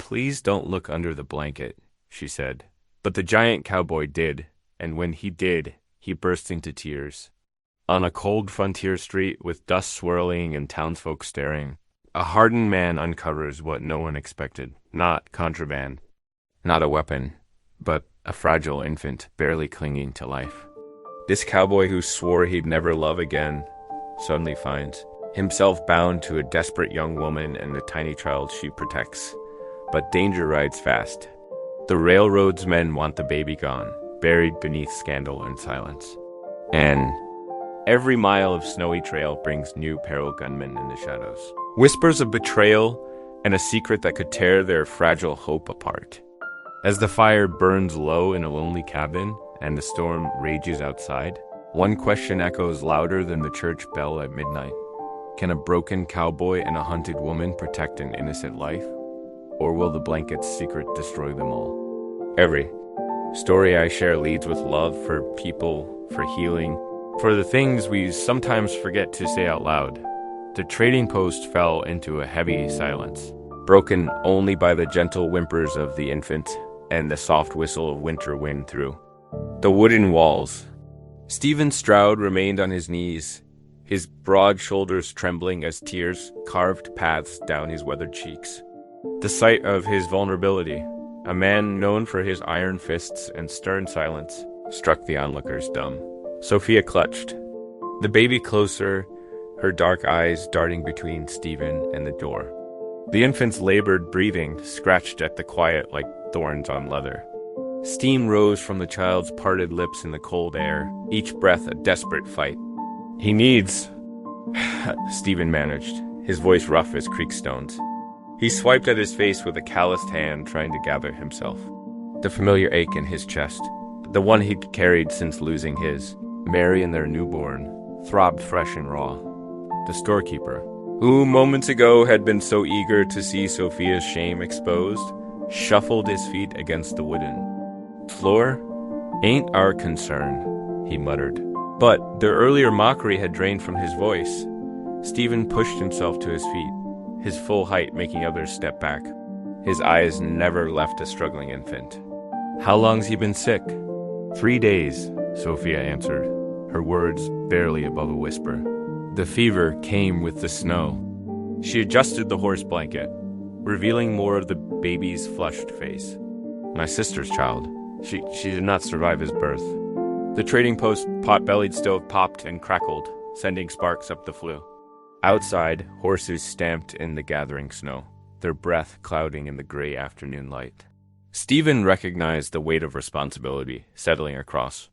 "Please don't look under the blanket," she said. But the giant cowboy did, and when he did, he burst into tears. On a cold frontier street with dust swirling and townsfolk staring, a hardened man uncovers what no one expected. Not contraband, not a weapon, but a fragile infant barely clinging to life. This cowboy who swore he'd never love again suddenly finds himself bound to a desperate young woman and the tiny child she protects. But danger rides fast. The railroad's men want the baby gone, buried beneath scandal and silence. And every mile of snowy trail brings new peril gunmen in the shadows. Whispers of betrayal and a secret that could tear their fragile hope apart. As the fire burns low in a lonely cabin and the storm rages outside, one question echoes louder than the church bell at midnight. Can a broken cowboy and a hunted woman protect an innocent life? Or will the blanket's secret destroy them all? Every story I share leads with love for people, for healing, for the things we sometimes forget to say out loud. The trading post fell into a heavy silence, broken only by the gentle whimpers of the infant and the soft whistle of winter wind through the wooden walls. Stephen Stroud remained on his knees, his broad shoulders trembling as tears carved paths down his weathered cheeks. The sight of his vulnerability, a man known for his iron fists and stern silence, struck the onlookers dumb. Sophia clutched, the baby closer, her dark eyes darting between Stephen and the door. The infant's labored breathing scratched at the quiet like thorns on leather. Steam rose from the child's parted lips in the cold air, each breath a desperate fight. "He needs," Stephen managed, his voice rough as creek stones. He swiped at his face with a calloused hand, trying to gather himself. The familiar ache in his chest, the one he'd carried since losing his, Mary and their newborn, throbbed fresh and raw. The storekeeper, who moments ago had been so eager to see Sophia's shame exposed, shuffled his feet against the wooden floor. "Ain't our concern," he muttered. But the earlier mockery had drained from his voice. Stephen pushed himself to his feet, his full height making others step back. His eyes never left a struggling infant. "How long's he been sick?" 3 days, Sophia answered, her words barely above a whisper. The fever came with the snow. She adjusted the horse blanket, revealing more of the baby's flushed face. "My sister's child. She did not survive his birth." The trading post pot-bellied stove popped and crackled, sending sparks up the flue. Outside, horses stamped in the gathering snow, their breath clouding in the gray afternoon light. Stephen recognized the weight of responsibility settling across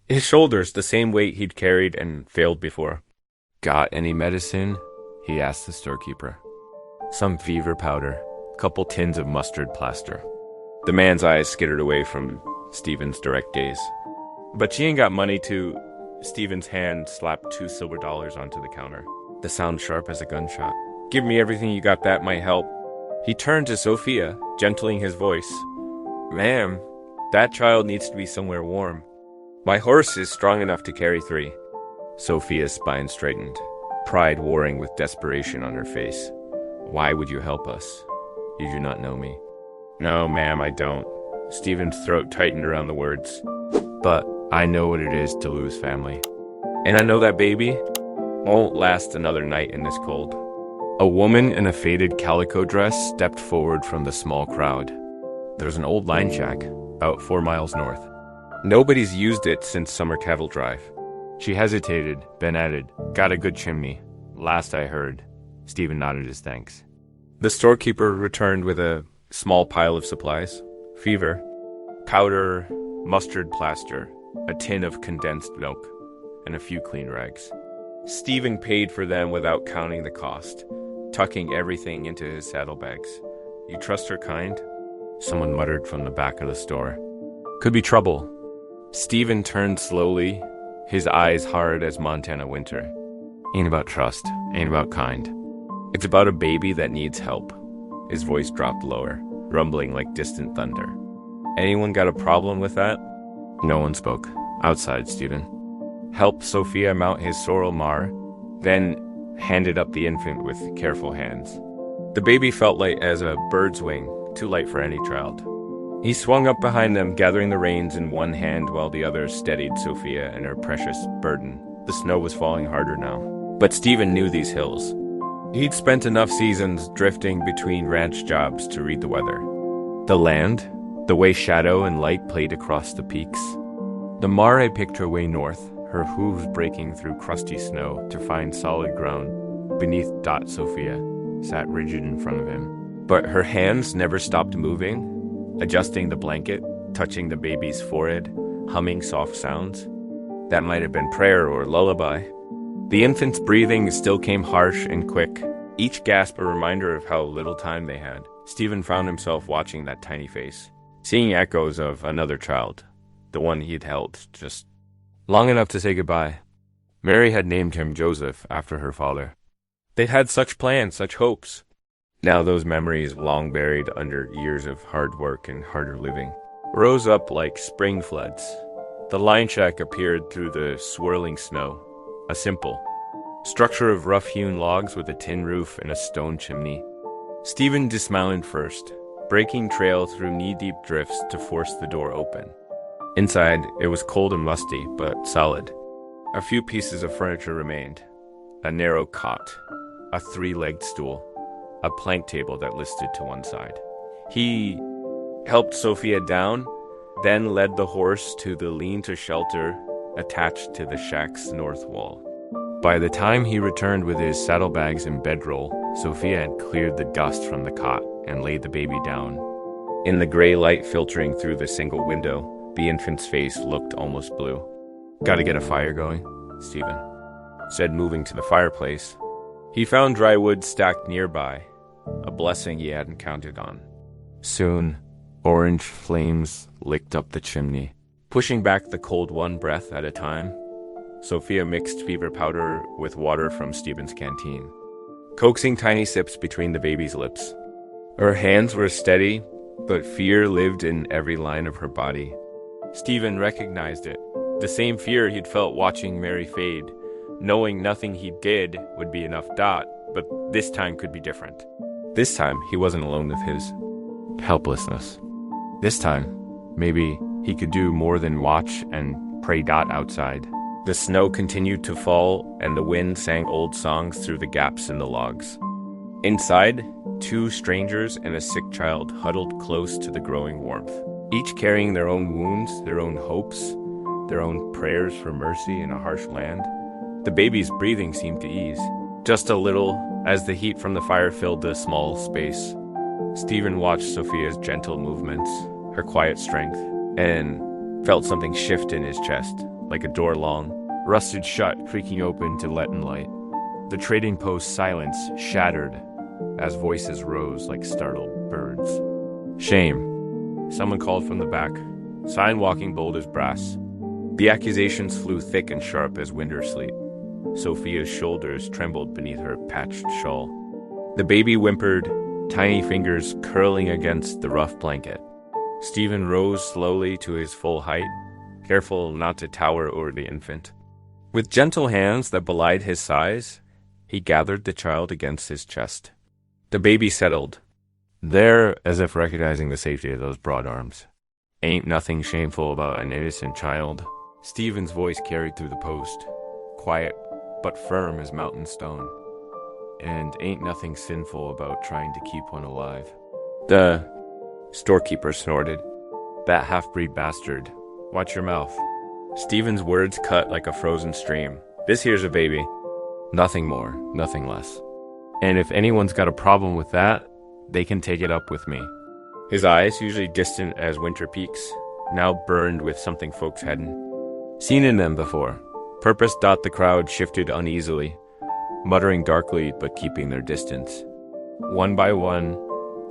his shoulders, the same weight he'd carried and failed before. "Got any medicine?" he asked the storekeeper. "Some fever powder, couple tins of mustard plaster." The man's eyes skittered away from Stephen's direct gaze. "But she ain't got money to..." Stephen's hand slapped $2 silver onto the counter, the sound sharp as a gunshot. "Give me everything you got, that might help." He turned to Sophia, gentling his voice. "Ma'am, that child needs to be somewhere warm. My horse is strong enough to carry 3. Sophia's spine straightened, pride warring with desperation on her face. "Why would you help us? You do not know me." "No, ma'am, I don't." Stephen's throat tightened around the words. "But I know what it is to lose family. And I know that baby won't last another night in this cold." A woman in a faded calico dress stepped forward from the small crowd. There's an old line shack, about 4 miles north. Nobody's used it since summer cattle drive. She hesitated, then added, "Got a good chimney. Last I heard." Stephen nodded his thanks. The storekeeper returned with a small pile of supplies. Fever, powder, mustard plaster, a tin of condensed milk, and a few clean rags. Stephen paid for them without counting the cost, tucking everything into his saddlebags. "You trust her kind?" someone muttered from the back of the store. "Could be trouble." Stephen turned slowly, his eyes hard as Montana winter. "Ain't about trust, ain't about kind. It's about a baby that needs help." His voice dropped lower, rumbling like distant thunder. "Anyone got a problem with that?" No one spoke. Outside, Stephen helped Sophia mount his sorrel mare, then handed up the infant with careful hands. The baby felt light as a bird's wing, too light for any child. He swung up behind them, gathering the reins in one hand while the other steadied Sophia and her precious burden. The snow was falling harder now. But Stephen knew these hills. He'd spent enough seasons drifting between ranch jobs to read the weather. The land, the way shadow and light played across the peaks. The mare picked her way north, her hooves breaking through crusty snow to find solid ground beneath Dot. Sophia sat rigid in front of him. But her hands never stopped moving, adjusting the blanket, touching the baby's forehead, humming soft sounds. That might have been prayer or lullaby. The infant's breathing still came harsh and quick, each gasp a reminder of how little time they had. Stephen found himself watching that tiny face, seeing echoes of another child, the one he'd held just long enough to say goodbye. Mary had named him Joseph after her father. They'd had such plans, such hopes. Now those memories, long buried under years of hard work and harder living, rose up like spring floods. The line shack appeared through the swirling snow, a simple structure of rough-hewn logs with a tin roof and a stone chimney. Stephen dismounted first, breaking trail through knee-deep drifts to force the door open. Inside, it was cold and musty, but solid. A few pieces of furniture remained. A narrow cot, a three-legged stool, a plank table that listed to one side. He helped Sophia down, then led the horse to the lean-to shelter attached to the shack's north wall. By the time he returned with his saddlebags and bedroll, Sophia had cleared the dust from the cot and laid the baby down. In the gray light filtering through the single window, the infant's face looked almost blue. "Gotta get a fire going," Stephen said, moving to the fireplace. He found dry wood stacked nearby, a blessing he hadn't counted on. Soon, orange flames licked up the chimney, pushing back the cold one breath at a time. Sophia mixed fever powder with water from Stephen's canteen, coaxing tiny sips between the baby's lips. Her hands were steady, but fear lived in every line of her body. Stephen recognized it, the same fear he'd felt watching Mary fade, knowing nothing he did would be enough Dot, but this time could be different. This time, he wasn't alone with his helplessness. This time, maybe he could do more than watch and pray Dot outside. The snow continued to fall, and the wind sang old songs through the gaps in the logs. Inside, two strangers and a sick child huddled close to the growing warmth, each carrying their own wounds, their own hopes, their own prayers for mercy in a harsh land. The baby's breathing seemed to ease, just a little, as the heat from the fire filled the small space. Stephen watched Sophia's gentle movements, her quiet strength, and felt something shift in his chest, like a door long, rusted shut, creaking open to let in light. The trading post's silence shattered as voices rose like startled birds. "Shame," someone called from the back, sign walking bold as brass. The accusations flew thick and sharp as wind or sleet. Sophia's shoulders trembled beneath her patched shawl. The baby whimpered, tiny fingers curling against the rough blanket. Stephen rose slowly to his full height, careful not to tower over the infant. With gentle hands that belied his size, he gathered the child against his chest. The baby settled, there as if recognizing the safety of those broad arms. "Ain't nothing shameful about an innocent child." Stephen's voice carried through the post, quiet but firm as mountain stone. "And ain't nothing sinful about trying to keep one alive." The storekeeper snorted. "That half-breed bastard. Watch your mouth." Stephen's words cut like a frozen stream. "This here's a baby. Nothing more, nothing less. And if anyone's got a problem with that, they can take it up with me." His eyes, usually distant as winter peaks, now burned with something folks hadn't seen in them before. Purpose. The crowd shifted uneasily, muttering darkly but keeping their distance. One by one,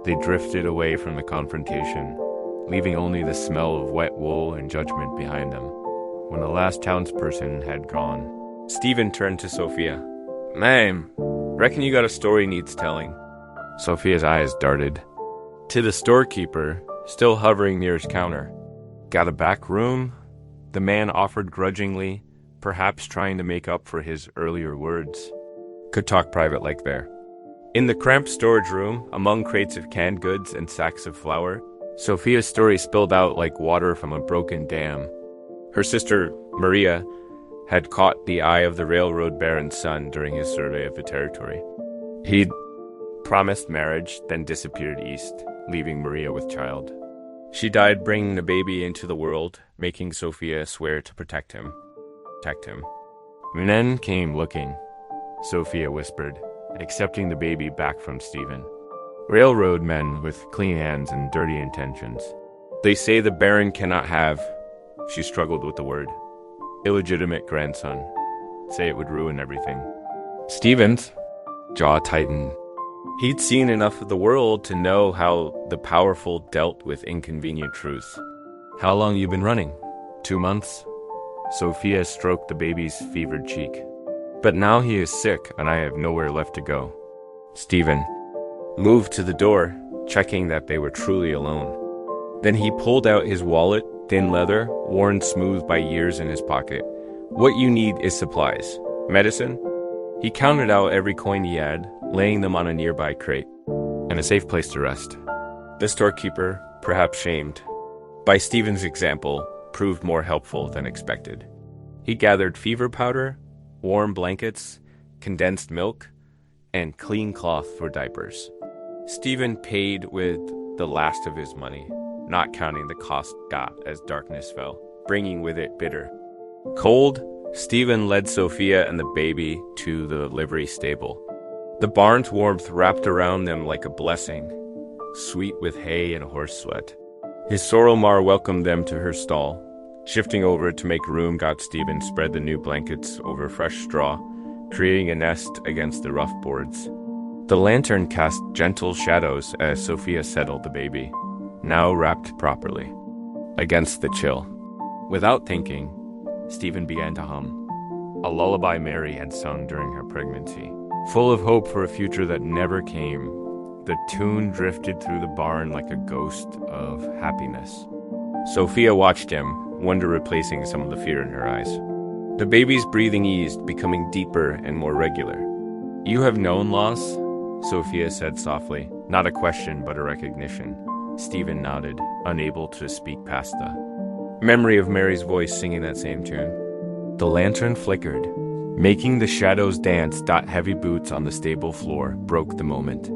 they drifted away from the confrontation, leaving only the smell of wet wool and judgment behind them. When the last townsperson had gone, Stephen turned to Sophia. "Ma'am, reckon you got a story needs telling." Sophia's eyes darted to the storekeeper, still hovering near his counter. "Got a back room?" the man offered grudgingly, perhaps trying to make up for his earlier words. "Could talk private like there." In the cramped storage room, among crates of canned goods and sacks of flour, Sophia's story spilled out like water from a broken dam. Her sister, Maria, had caught the eye of the railroad baron's son during his survey of the territory. He'd promised marriage, then disappeared east, leaving Maria with child. She died bringing the baby into the world, making Sophia swear to protect him. Men came looking, Sophia whispered, accepting the baby back from Stephen. Railroad men with clean hands and dirty intentions. They say the baron cannot have, she struggled with the word, illegitimate grandson. Say it would ruin everything. Stephen's jaw tightened. He'd seen enough of the world to know how the powerful dealt with inconvenient truths. How long you been running? 2 months? Sophia stroked the baby's fevered cheek. But now he is sick and I have nowhere left to go. Stephen moved to the door, checking that they were truly alone. Then he pulled out his wallet, thin leather, worn smooth by years, in his pocket. What you need is supplies. Medicine? He counted out every coin he had, laying them on a nearby crate, and a safe place to rest. The storekeeper, perhaps shamed by Stephen's example, proved more helpful than expected. He gathered fever powder, warm blankets, condensed milk, and clean cloth for diapers. Stephen paid with the last of his money, not counting the cost got as darkness fell, bringing with it bitter. Cold, Stephen led Sophia and the baby to the livery stable. The barn's warmth wrapped around them like a blessing, sweet with hay and horse sweat. His sorrel-mar welcomed them to her stall. Shifting over to make room, Stephen spread the new blankets over fresh straw, creating a nest against the rough boards. The lantern cast gentle shadows as Sophia settled the baby, now wrapped properly, against the chill. Without thinking, Stephen began to hum, a lullaby Mary had sung during her pregnancy. Full of hope for a future that never came, the tune drifted through the barn like a ghost of happiness. Sophia watched him, wonder replacing some of the fear in her eyes. The baby's breathing eased, becoming deeper and more regular. You have known loss? Sophia said softly, not a question but a recognition. Stephen nodded, unable to speak past the memory of Mary's voice singing that same tune. The lantern flickered, making the shadows dance. Heavy boots on the stable floor broke the moment.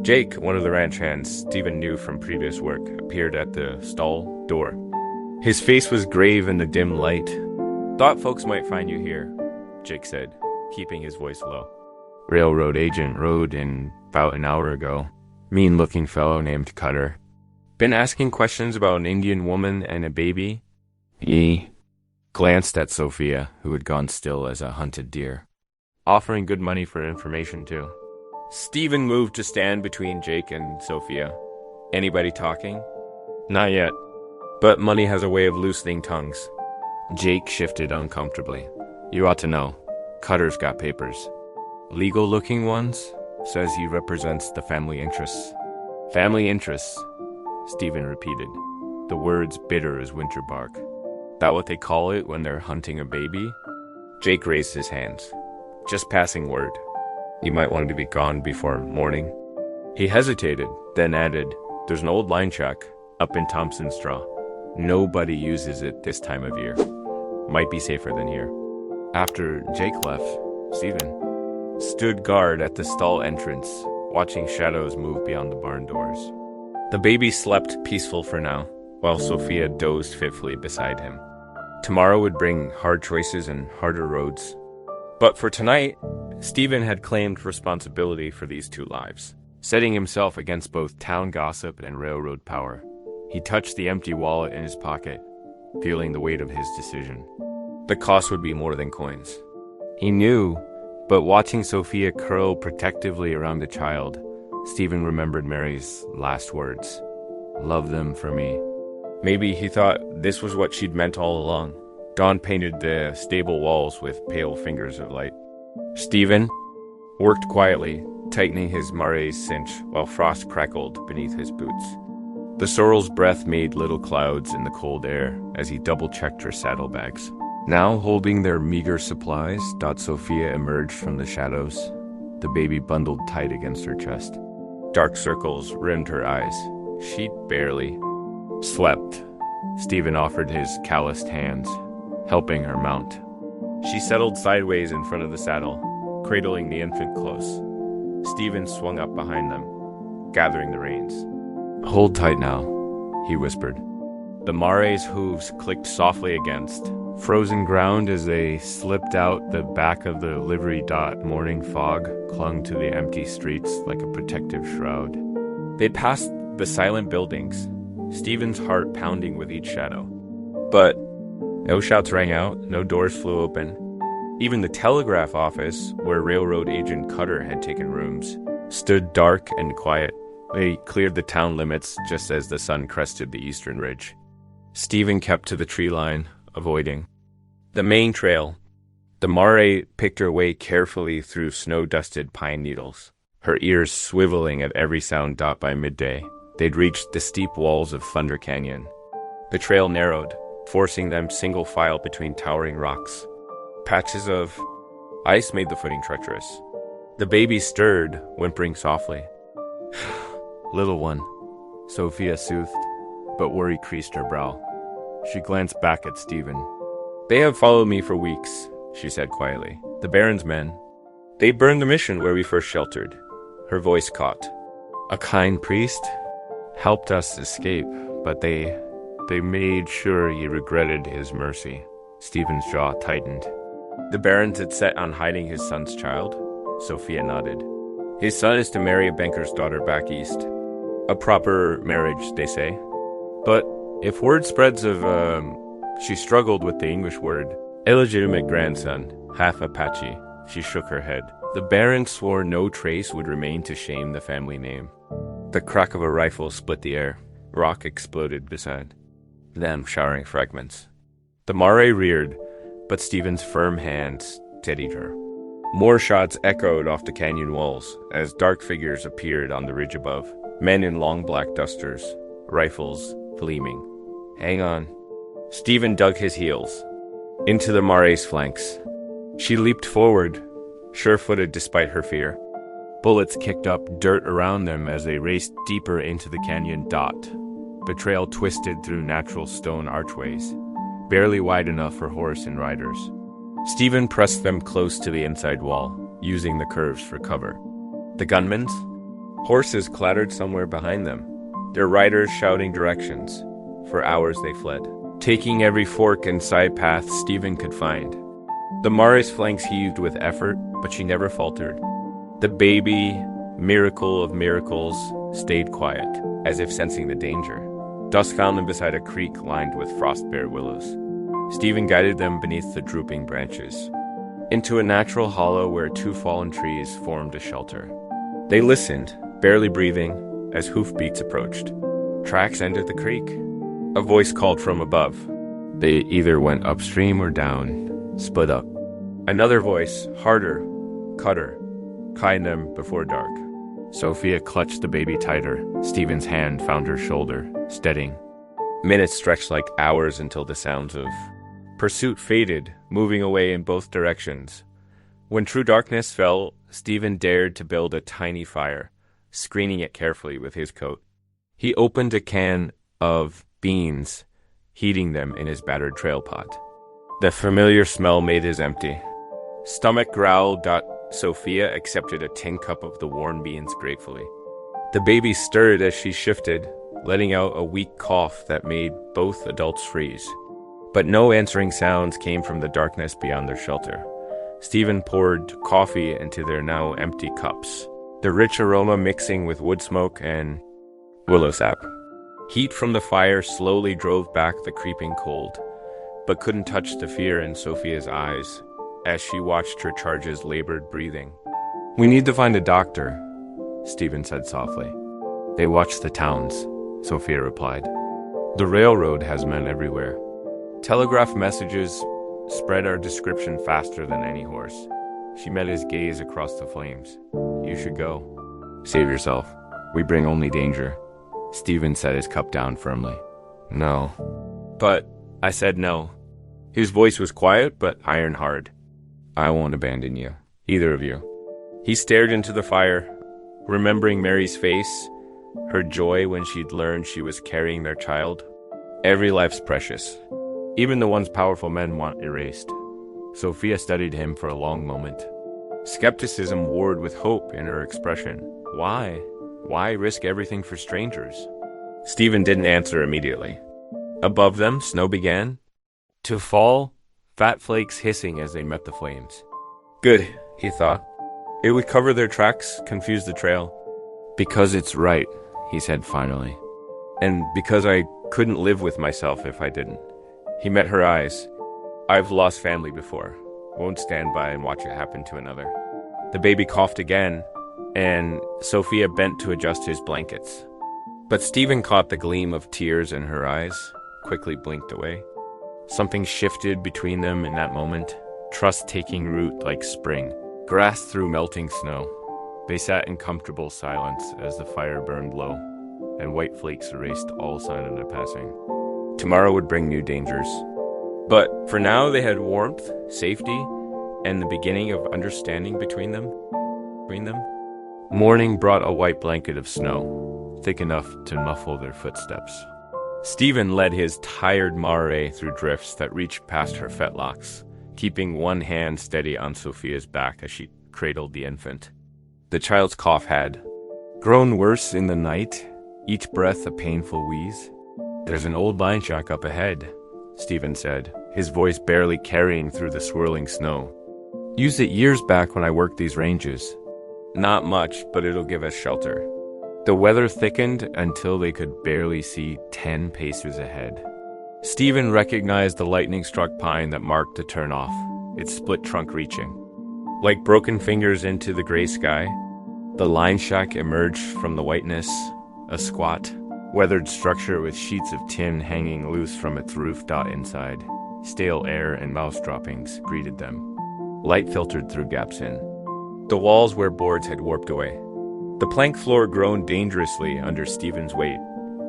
Jake, one of the ranch hands Stephen knew from previous work, appeared at the stall door. His face was grave in the dim light. Thought folks might find you here, Jake said, keeping his voice low. Railroad agent rode in about an hour ago. Mean-looking fellow named Cutter. Been asking questions about an Indian woman and a baby? He glanced at Sophia, who had gone still as a hunted deer. Offering good money for information, too. Stephen moved to stand between Jake and Sophia. Anybody talking? Not yet. But money has a way of loosening tongues. Jake shifted uncomfortably. You ought to know. Cutter's got papers. Legal-looking ones? Says he represents the family interests. Family interests, Stephen repeated, the words bitter as winter bark. That what they call it when they're hunting a baby? Jake raised his hands. Just passing word. You might want to be gone before morning. He hesitated, then added, there's an old line shack up in Thompson's Straw. Nobody uses it this time of year. Might be safer than here. After Jake left, Stephen stood guard at the stall entrance, watching shadows move beyond the barn doors. The baby slept peaceful for now, while Sophia dozed fitfully beside him. Tomorrow would bring hard choices and harder roads. But for tonight, Stephen had claimed responsibility for these two lives, setting himself against both town gossip and railroad power. He touched the empty wallet in his pocket, feeling the weight of his decision. The cost would be more than coins. He knew, but watching Sophia curl protectively around the child, Stephen remembered Mary's last words. Love them for me. Maybe he thought this was what she'd meant all along. Dawn painted the stable walls with pale fingers of light. Stephen worked quietly, tightening his marais cinch while frost crackled beneath his boots. The sorrel's breath made little clouds in the cold air as he double-checked her saddlebags. Now holding their meager supplies, Sophia emerged from the shadows. the baby bundled tight against her chest. Dark circles rimmed her eyes. She'd barely slept. Stephen offered his calloused hands, helping her mount. She settled sideways in front of the saddle, cradling the infant close. Stephen swung up behind them, gathering the reins. "Hold tight now," he whispered. The mare's hooves clicked softly against frozen ground as they slipped out the back of the livery dot. Morning fog clung to the empty streets like a protective shroud. They passed the silent buildings, Stephen's heart pounding with each shadow. But no shouts rang out, no doors flew open. Even the telegraph office, where railroad agent Cutter had taken rooms, stood dark and quiet. They cleared the town limits just as the sun crested the eastern ridge. Stephen kept to the tree line, avoiding the main trail. The mare picked her way carefully through snow-dusted pine needles, her ears swiveling at every sound. By midday, they'd reached the steep walls of Thunder Canyon. The trail narrowed, forcing them single file between towering rocks. Patches of ice made the footing treacherous. The baby stirred, whimpering softly. "Little one," Sophia soothed, but worry creased her brow. She glanced back at Stephen. "They have followed me for weeks," she said quietly. "The Baron's men. They burned the mission where we first sheltered." Her voice caught. "A kind priest helped us escape, but they made sure he regretted his mercy." Stephen's jaw tightened. "The Barons had set on hiding his son's child?" Sophia nodded. "His son is to marry a banker's daughter back east. A proper marriage, they say. But if word spreads of, she struggled with the English word, illegitimate grandson, half Apache." She shook her head. "The Baron swore no trace would remain to shame the family name." The crack of a rifle split the air. Rock exploded beside them, showering fragments. The mare reared, but Stephen's firm hand steadied her. More shots echoed off the canyon walls as dark figures appeared on the ridge above. Men in long black dusters, rifles gleaming. "Hang on." Stephen dug his heels into the mare's flanks. She leaped forward, sure-footed despite her fear. Bullets kicked up dirt around them as they raced deeper into the canyon dot. The trail twisted through natural stone archways, barely wide enough for horse and riders. Stephen pressed them close to the inside wall, using the curves for cover. The gunmen's horses clattered somewhere behind them, their riders shouting directions. For hours they fled, taking every fork and side path Stephen could find. The mare's flanks heaved with effort, but she never faltered. The baby, miracle of miracles, stayed quiet, as if sensing the danger. Dusk found them beside a creek lined with frost-bare willows. Stephen guided them beneath the drooping branches, into a natural hollow where two fallen trees formed a shelter. They listened, barely breathing, as hoofbeats approached. Tracks entered the creek. A voice called from above. They either went upstream or down, split up. Another voice, harder, Cutter, kind them before dark. Sophia clutched the baby tighter. Stephen's hand found her shoulder, steadying. Minutes stretched like hours until the sounds of pursuit faded, moving away in both directions. When true darkness fell, Stephen dared to build a tiny fire, screening it carefully with his coat. He opened a can of beans, heating them in his battered trail pot. The familiar smell made his empty. Stomach growled. Sophia accepted a tin cup of the worn beans gratefully. The baby stirred as she shifted, letting out a weak cough that made both adults freeze. But no answering sounds came from the darkness beyond their shelter. Stephen poured coffee into their now empty cups, the rich aroma mixing with wood smoke and willow sap. Heat from the fire slowly drove back the creeping cold, but couldn't touch the fear in Sophia's eyes as she watched her charge's labored breathing. "We need to find a doctor," Stephen said softly. "They watch the towns," Sophia replied. "The railroad has men everywhere. Telegraph messages spread our description faster than any horse." She met his gaze across the flames. "You should go. Save yourself. We bring only danger." Stephen set his cup down firmly. "No." "But," I said no. His voice was quiet but iron hard. "I won't abandon you. Either of you." He stared into the fire, remembering Mary's face, her joy when she'd learned she was carrying their child. Every life's precious. Even the ones powerful men want erased. Sophia studied him for a long moment. Skepticism warred with hope in her expression. Why? Why risk everything for strangers? Stephen didn't answer immediately. Above them, snow began to fall, fat flakes hissing as they met the flames. Good, he thought. It would cover their tracks, confuse the trail. Because it's right, he said finally. And because I couldn't live with myself if I didn't. He met her eyes. I've lost family before. Won't stand by and watch it happen to another. The baby coughed again, and Sophia bent to adjust his blankets. But Stephen caught the gleam of tears in her eyes, quickly blinked away. Something shifted between them in that moment, trust taking root like spring, grass through melting snow. They sat in comfortable silence as the fire burned low, and white flakes erased all sign of their passing. Tomorrow would bring new dangers. But for now they had warmth, safety, and the beginning of understanding between them. Morning brought a white blanket of snow, thick enough to muffle their footsteps. Stephen led his tired mare through drifts that reached past her fetlocks, keeping one hand steady on Sophia's back as she cradled the infant. The child's cough had grown worse in the night, each breath a painful wheeze. There's an old line shack up ahead, Stephen said, his voice barely carrying through the swirling snow. Used it years back when I worked these ranges. Not much, but it'll give us shelter. The weather thickened until they could barely see 10 paces ahead. Stephen recognized the lightning-struck pine that marked the turnoff, its split trunk reaching. Like broken fingers into the gray sky, the line shack emerged from the whiteness, a squat, weathered structure with sheets of tin hanging loose from its roof. Inside, stale air and mouse droppings greeted them. Light filtered through gaps in. The walls where boards had warped away. The plank floor groaned dangerously under Stephen's weight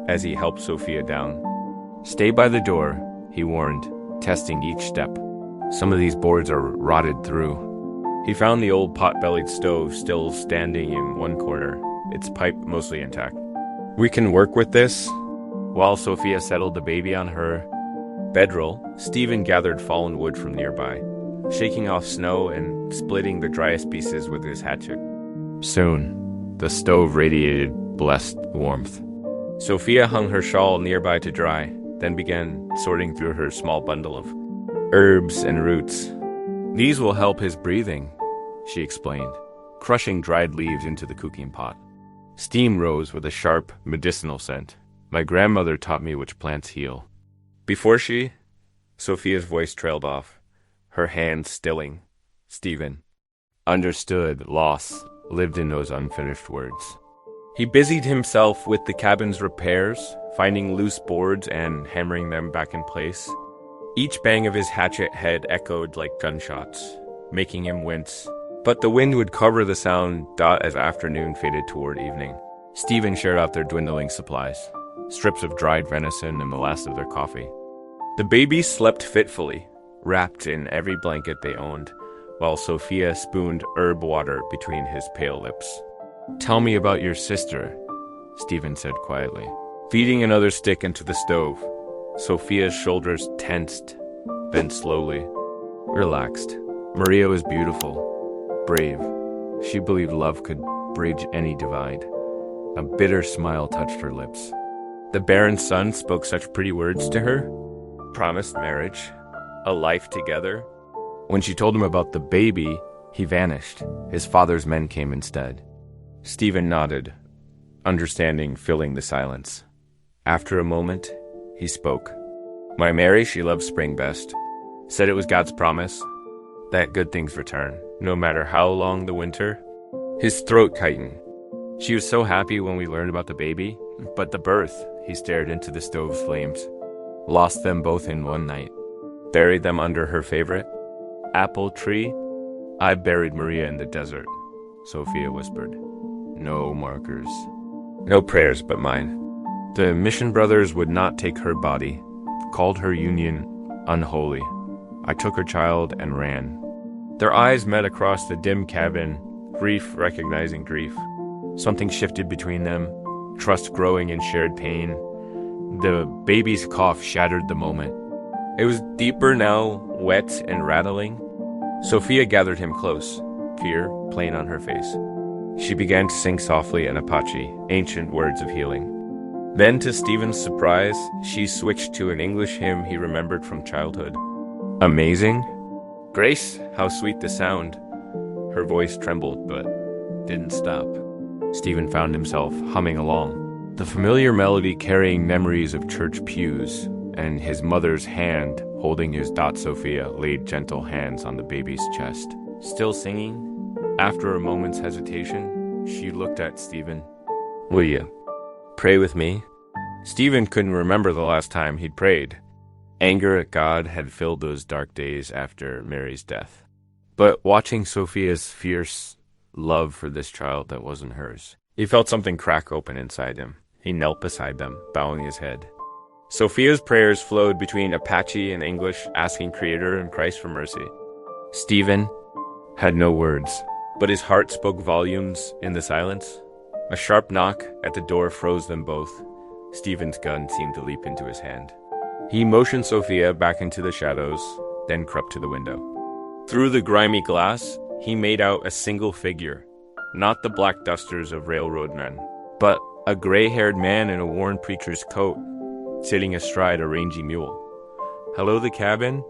as he helped Sophia down. Stay by the door, he warned, testing each step. Some of these boards are rotted through. He found the old pot-bellied stove still standing in one corner, its pipe mostly intact. We can work with this. While Sophia settled the baby on her bedroll, Stephen gathered fallen wood from nearby, shaking off snow and splitting the driest pieces with his hatchet. Soon, the stove radiated blessed warmth. Sophia hung her shawl nearby to dry, then began sorting through her small bundle of herbs and roots. These will help his breathing, she explained, crushing dried leaves into the cooking pot. Steam rose with a sharp, medicinal scent. My grandmother taught me which plants heal. Before she, Sophia's voice trailed off, her hands stilling. Stephen understood loss lived in those unfinished words. He busied himself with the cabin's repairs, finding loose boards and hammering them back in place. Each bang of his hatchet head echoed like gunshots, making him wince. But the wind would cover the sound as afternoon faded toward evening. Stephen shared out their dwindling supplies, strips of dried venison and the last of their coffee. The baby slept fitfully, wrapped in every blanket they owned, while Sophia spooned herb water between his pale lips. Tell me about your sister, Stephen said quietly, feeding another stick into the stove. Sophia's shoulders tensed, then slowly relaxed. Maria was beautiful, brave. She believed love could bridge any divide. A bitter smile touched her lips. The barren son spoke such pretty words to her, promised marriage, a life together. When she told him about the baby, he vanished. His father's men came instead. Stephen nodded, understanding filling the silence. After a moment, he spoke. My Mary, she loved spring best. Said it was God's promise that good things return, no matter how long the winter. His throat tightened. She was so happy when we learned about the baby, but the birth, he stared into the stove's flames. Lost them both in one night. Buried them under her favorite apple tree. I buried Maria in the desert, Sophia whispered. No markers. No prayers but mine. The mission brothers would not take her body, called her union unholy. I took her child and ran. Their eyes met across the dim cabin, grief recognizing grief. Something shifted between them, trust growing in shared pain. The baby's cough shattered the moment. It was deeper now, wet and rattling. Sophia gathered him close, fear plain on her face. She began to sing softly in Apache, ancient words of healing. Then, to Stephen's surprise, she switched to an English hymn he remembered from childhood. Amazing? Grace, how sweet the sound. Her voice trembled, but didn't stop. Stephen found himself humming along, the familiar melody carrying memories of church pews, and his mother's hand holding his Sophia laid gentle hands on the baby's chest. Still singing, after a moment's hesitation, she looked at Stephen. Will you pray with me? Stephen couldn't remember the last time he'd prayed. Anger at God had filled those dark days after Mary's death. But watching Sophia's fierce love for this child that wasn't hers, he felt something crack open inside him. He knelt beside them, bowing his head. Sophia's prayers flowed between Apache and English, asking Creator and Christ for mercy. Stephen had no words, but his heart spoke volumes in the silence. A sharp knock at the door froze them both. Stephen's gun seemed to leap into his hand. He motioned Sophia back into the shadows, then crept to the window. Through the grimy glass, he made out a single figure, not the black dusters of railroad men, but a gray-haired man in a worn preacher's coat, sitting astride a rangy mule. Hello, the cabin?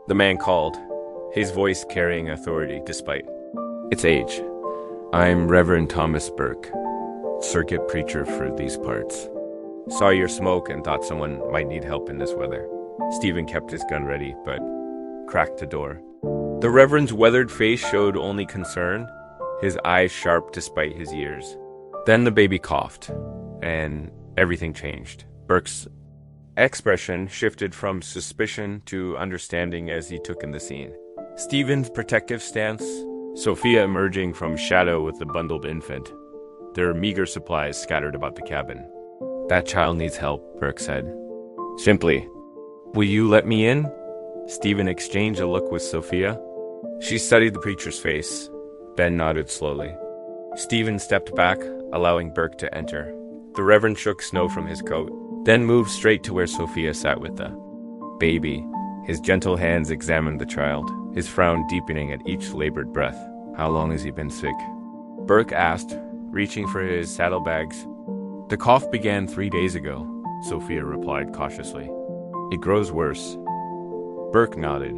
The man called, his voice carrying authority despite its age. I'm Reverend Thomas Burke, circuit preacher for these parts. Saw your smoke and thought someone might need help in this weather. Stephen kept his gun ready, but cracked the door. The Reverend's weathered face showed only concern, his eyes sharp despite his years. Then the baby coughed, and everything changed. Burke's expression shifted from suspicion to understanding as he took in the scene. Stephen's protective stance, Sophia emerging from shadow with the bundled infant, their meager supplies scattered about the cabin. That child needs help, Burke said. Simply, will you let me in? Stephen exchanged a look with Sophia. She studied the preacher's face, then nodded slowly. Stephen stepped back, allowing Burke to enter. The Reverend shook snow from his coat, then moved straight to where Sophia sat with the baby. His gentle hands examined the child, his frown deepening at each labored breath. How long has he been sick? Burke asked, reaching for his saddlebags. The cough began 3 days ago, Sophia replied cautiously. It grows worse. Burke nodded,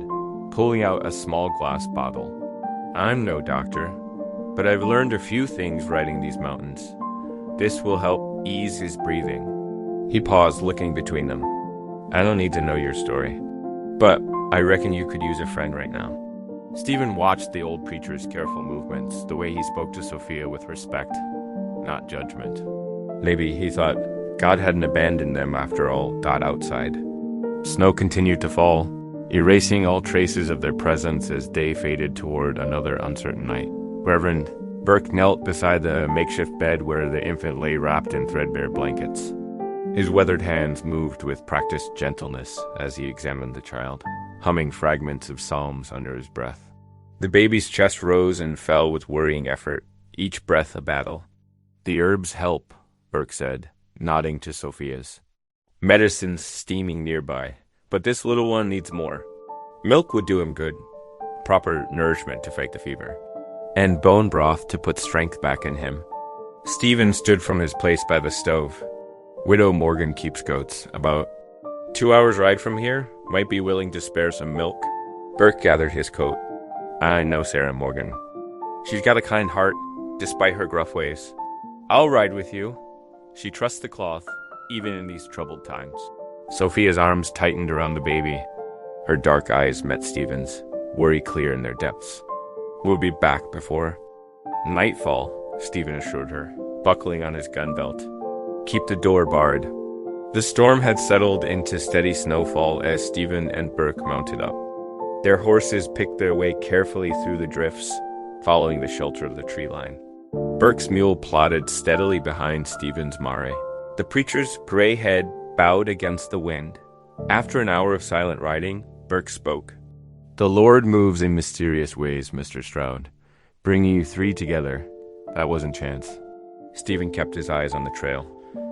pulling out a small glass bottle. I'm no doctor, but I've learned a few things riding these mountains. This will help ease his breathing. He paused, looking between them. I don't need to know your story, but I reckon you could use a friend right now. Stephen watched the old preacher's careful movements, the way he spoke to Sophia with respect, not judgment. Maybe, he thought, God hadn't abandoned them after all. Outside. Snow continued to fall, erasing all traces of their presence as day faded toward another uncertain night. Reverend Burke knelt beside the makeshift bed where the infant lay wrapped in threadbare blankets. His weathered hands moved with practiced gentleness as he examined the child, humming fragments of psalms under his breath. The baby's chest rose and fell with worrying effort, each breath a battle. The herbs help, Burke said, nodding to Sophia's. Medicine's steaming nearby, but this little one needs more. Milk would do him good, proper nourishment to fight the fever, and bone broth to put strength back in him. Stephen stood from his place by the stove. Widow Morgan keeps goats, about 2 hours' ride from here, might be willing to spare some milk. Burke gathered his coat. I know Sarah Morgan. She's got a kind heart, despite her gruff ways. I'll ride with you. She trusts the cloth, even in these troubled times. Sophia's arms tightened around the baby. Her dark eyes met Stephen's, worry clear in their depths. We'll be back before nightfall, Stephen assured her, buckling on his gun belt. Keep the door barred. The storm had settled into steady snowfall as Stephen and Burke mounted up. Their horses picked their way carefully through the drifts, following the shelter of the tree line. Burke's mule plodded steadily behind Stephen's mare. The preacher's gray head bowed against the wind. After an hour of silent riding, Burke spoke. The Lord moves in mysterious ways, Mr. Stroud. Bringing you three together, that wasn't chance. Stephen kept his eyes on the trail.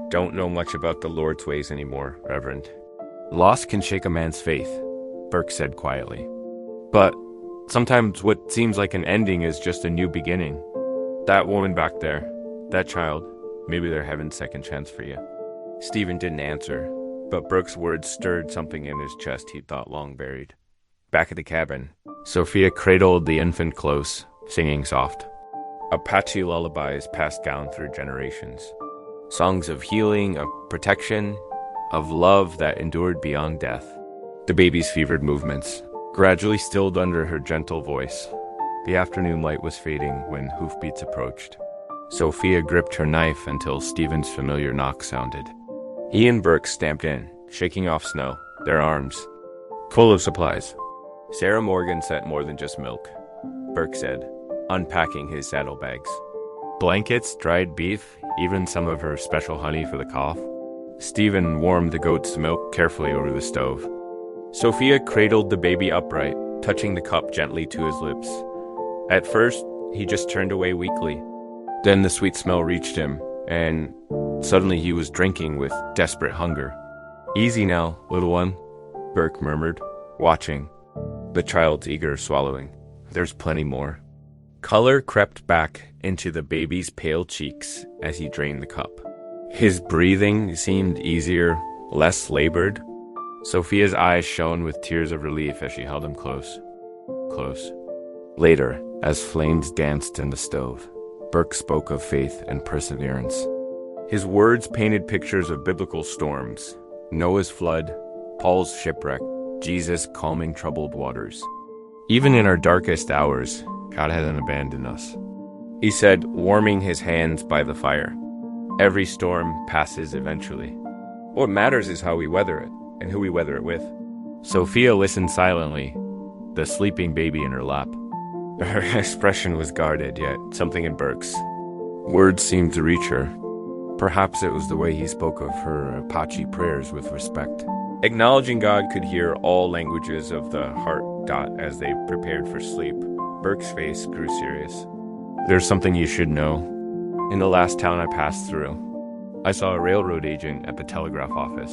Don't know much about the Lord's ways anymore, Reverend. Loss can shake a man's faith, Burke said quietly. But sometimes what seems like an ending is just a new beginning. That woman back there, that child, maybe they're having second chance for you. Stephen didn't answer, but Burke's words stirred something in his chest he'd thought long buried. Back at the cabin, Sophia cradled the infant close, singing soft. Apache lullabies passed down through generations. Songs of healing, of protection, of love that endured beyond death. The baby's fevered movements gradually stilled under her gentle voice. The afternoon light was fading when hoofbeats approached. Sophia gripped her knife until Stephen's familiar knock sounded. He and Burke stamped in, shaking off snow, their arms full of supplies. Sarah Morgan sent more than just milk, Burke said, unpacking his saddlebags. Blankets, dried beef, even some of her special honey for the cough. Stephen warmed the goat's milk carefully over the stove. Sophia cradled the baby upright, touching the cup gently to his lips. At first, he just turned away weakly. Then the sweet smell reached him, and suddenly he was drinking with desperate hunger. Easy now, little one, Burke murmured, watching. The child's eager swallowing. There's plenty more. Color crept back into the baby's pale cheeks as he drained the cup. His breathing seemed easier, less labored. Sophia's eyes shone with tears of relief as she held him close. Close. Later, as flames danced in the stove, Burke spoke of faith and perseverance. His words painted pictures of biblical storms, Noah's flood, Paul's shipwreck, Jesus calming troubled waters. Even in our darkest hours, God hasn't abandoned us, he said, warming his hands by the fire. Every storm passes eventually. What matters is how we weather it, and who we weather it with. Sophia listened silently, the sleeping baby in her lap. Her expression was guarded, yet something in Burke's words seemed to reach her. Perhaps it was the way he spoke of her Apache prayers with respect. Acknowledging God could hear all languages of the heart. As they prepared for sleep, Burke's face grew serious. There's something you should know. In the last town I passed through, I saw a railroad agent at the telegraph office.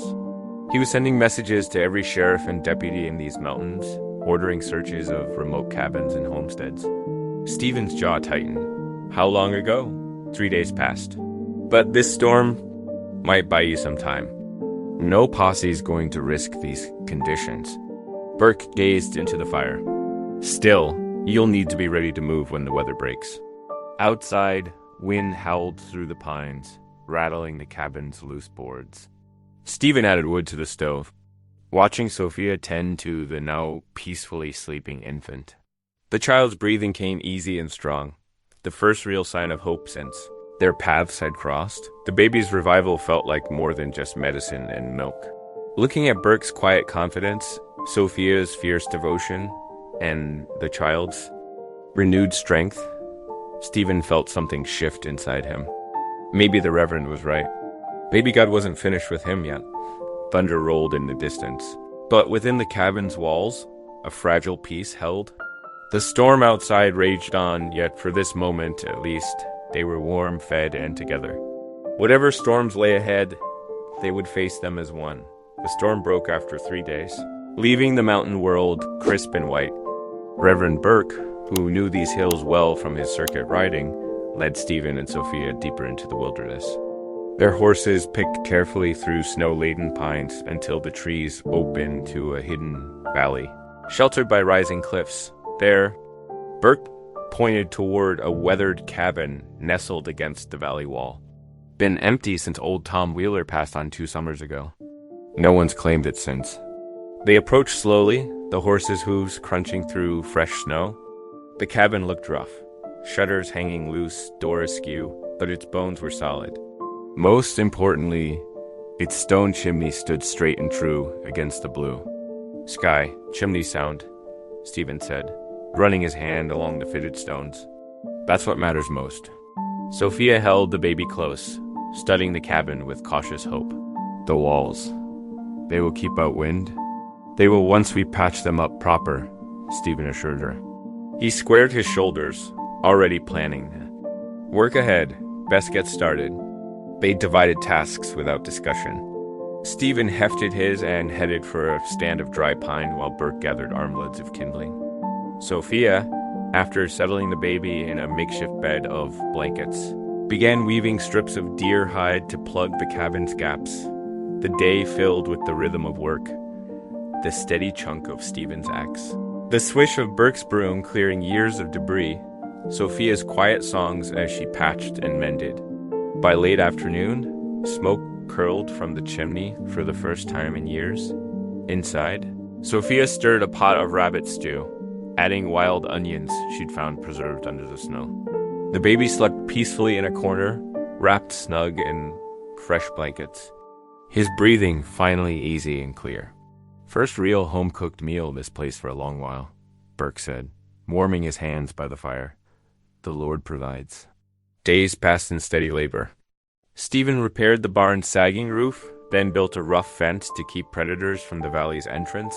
He was sending messages to every sheriff and deputy in these mountains, ordering searches of remote cabins and homesteads. Stephen's jaw tightened. How long ago? 3 days past. But this storm might buy you some time. No posse's going to risk these conditions. Burke gazed into the fire. Still, you'll need to be ready to move when the weather breaks. Outside, wind howled through the pines, rattling the cabin's loose boards. Stephen added wood to the stove, watching Sophia tend to the now peacefully sleeping infant. The child's breathing came easy and strong, the first real sign of hope since their paths had crossed. The baby's revival felt like more than just medicine and milk. Looking at Burke's quiet confidence, Sophia's fierce devotion, and the child's renewed strength, Stephen felt something shift inside him. Maybe the Reverend was right. Maybe God wasn't finished with him yet. Thunder rolled in the distance. But within the cabin's walls, a fragile peace held. The storm outside raged on, yet for this moment at least, they were warm, fed, and together. Whatever storms lay ahead, they would face them as one. The storm broke after 3 days, leaving the mountain world crisp and white. Reverend Burke, who knew these hills well from his circuit riding, led Stephen and Sophia deeper into the wilderness. Their horses picked carefully through snow-laden pines until the trees opened to a hidden valley, sheltered by rising cliffs. There, Burke pointed toward a weathered cabin nestled against the valley wall. Been empty since old Tom Wheeler passed on 2 summers ago. No one's claimed it since. They approached slowly, the horses' hooves crunching through fresh snow. The cabin looked rough, shutters hanging loose, door askew, but its bones were solid. Most importantly, its stone chimney stood straight and true against the blue sky. Chimney sound, Stephen said, running his hand along the fitted stones. That's what matters most. Sophia held the baby close, studying the cabin with cautious hope. The walls, they will keep out wind. They will once we patch them up proper, Stephen assured her. He squared his shoulders, already planning. Work ahead. Best get started. They divided tasks without discussion. Stephen hefted his and headed for a stand of dry pine while Burke gathered armloads of kindling. Sophia, after settling the baby in a makeshift bed of blankets, began weaving strips of deer hide to plug the cabin's gaps. The day filled with the rhythm of work, the steady chunk of Stephen's axe, the swish of Burke's broom clearing years of debris, Sophia's quiet songs as she patched and mended. By late afternoon, smoke curled from the chimney for the first time in years. Inside, Sophia stirred a pot of rabbit stew, adding wild onions she'd found preserved under the snow. The baby slept peacefully in a corner, wrapped snug in fresh blankets, his breathing finally easy and clear. First real home-cooked meal this place for a long while, Burke said, warming his hands by the fire. The Lord provides. Days passed in steady labor. Stephen repaired the barn's sagging roof, then built a rough fence to keep predators from the valley's entrance.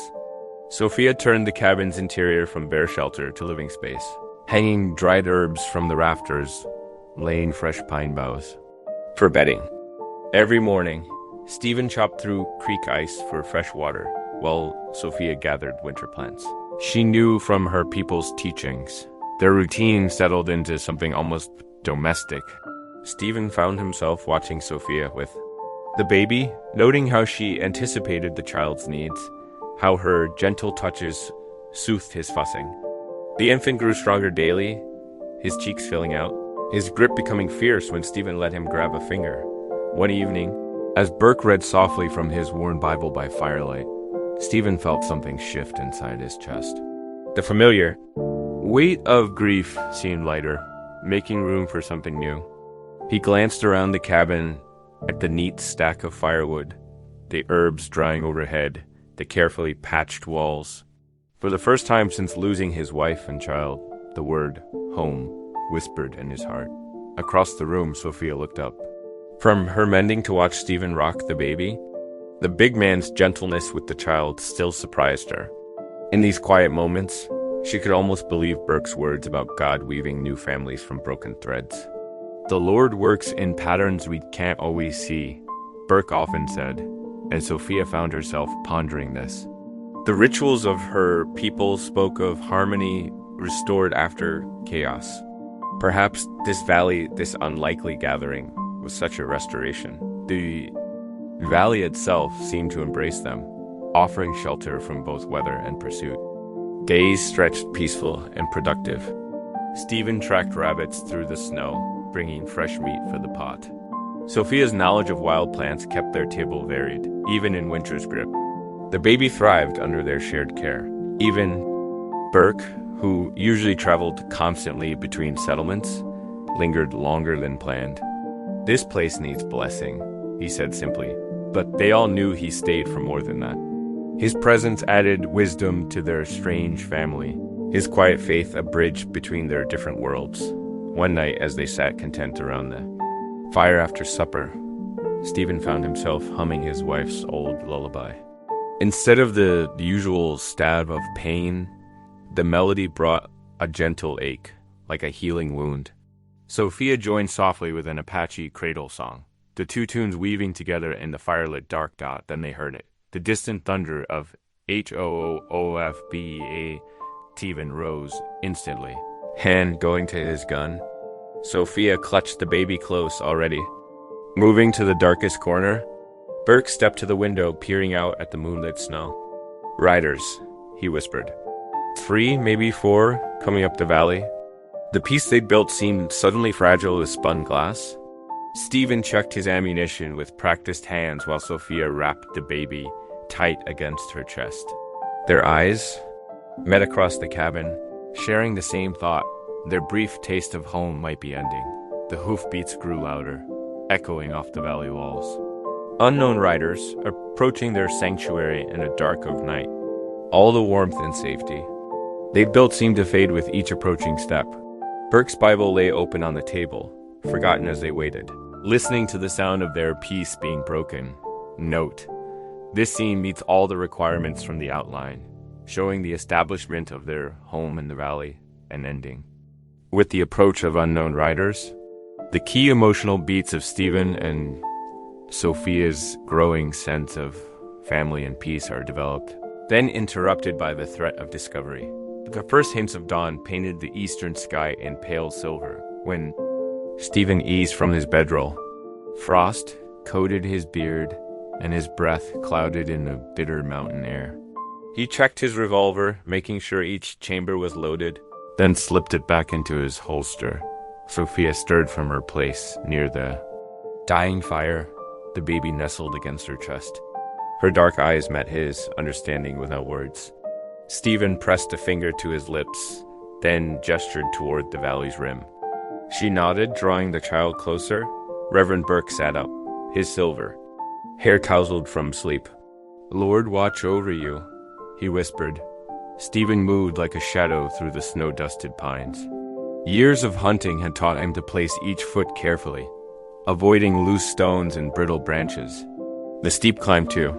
Sophia turned the cabin's interior from bear shelter to living space, hanging dried herbs from the rafters, laying fresh pine boughs for bedding. Every morning, Stephen chopped through creek ice for fresh water, while Sophia gathered winter plants. She knew from her people's teachings. Their routine settled into something almost domestic. Stephen found himself watching Sophia with the baby, noting how she anticipated the child's needs, how her gentle touches soothed his fussing. The infant grew stronger daily, his cheeks filling out, his grip becoming fierce when Stephen let him grab a finger. One evening, as Burke read softly from his worn Bible by firelight, Stephen felt something shift inside his chest. The familiar weight of grief seemed lighter, making room for something new. He glanced around the cabin at the neat stack of firewood, the herbs drying overhead, the carefully patched walls. For the first time since losing his wife and child, the word home whispered in his heart. Across the room, Sophia looked up. From her mending to watch Stephen rock the baby, the big man's gentleness with the child still surprised her. In these quiet moments, she could almost believe Burke's words about God weaving new families from broken threads. The Lord works in patterns we can't always see, Burke often said, and Sophia found herself pondering this. The rituals of her people spoke of harmony restored after chaos. Perhaps this valley, this unlikely gathering, was such a restoration. The valley itself seemed to embrace them, offering shelter from both weather and pursuit. Days stretched peaceful and productive. Stephen tracked rabbits through the snow, bringing fresh meat for the pot. Sophia's knowledge of wild plants kept their table varied, even in winter's grip. The baby thrived under their shared care. Even Burke, who usually traveled constantly between settlements, lingered longer than planned. This place needs blessing, he said simply, but they all knew he stayed for more than that. His presence added wisdom to their strange family, his quiet faith a bridge between their different worlds. One night, as they sat content around the fire after supper, Stephen found himself humming his wife's old lullaby. Instead of the usual stab of pain, the melody brought a gentle ache, like a healing wound. Sophia joined softly with an Apache cradle song, the two tunes weaving together in the firelit dark dot. Then they heard it, the distant thunder of HOOFBA. Stephen rose instantly, hand going to his gun. Sophia clutched the baby close already. Moving to the darkest corner, Burke stepped to the window, peering out at the moonlit snow. "Riders," he whispered. 3, maybe 4, coming up the valley. The piece they'd built seemed suddenly fragile as spun glass. Stephen checked his ammunition with practiced hands while Sophia wrapped the baby tight against her chest. Their eyes met across the cabin, sharing the same thought. Their brief taste of home might be ending. The hoofbeats grew louder, echoing off the valley walls. Unknown riders approaching their sanctuary in a dark of night. All the warmth and safety they'd built seemed to fade with each approaching step. Burke's Bible lay open on the table, forgotten as they waited, listening to the sound of their peace being broken. Note: this scene meets all the requirements from the outline, showing the establishment of their home in the valley and ending. with the approach of unknown riders. The key emotional beats of Stephen and Sophia's growing sense of family and peace are developed, then interrupted by the threat of discovery. The first hints of dawn painted the eastern sky in pale silver when Stephen eased from his bedroll. Frost coated his beard, and his breath clouded in the bitter mountain air. He checked his revolver, making sure each chamber was loaded, then slipped it back into his holster. Sophia stirred from her place near the dying fire. The baby nestled against her chest. Her dark eyes met his, understanding without words. Stephen pressed a finger to his lips, then gestured toward the valley's rim. She nodded, drawing the child closer. Reverend Burke sat up, his silver hair tousled from sleep. "Lord, watch over you," he whispered. Stephen moved like a shadow through the snow-dusted pines. Years of hunting had taught him to place each foot carefully, avoiding loose stones and brittle branches. The steep climb, too.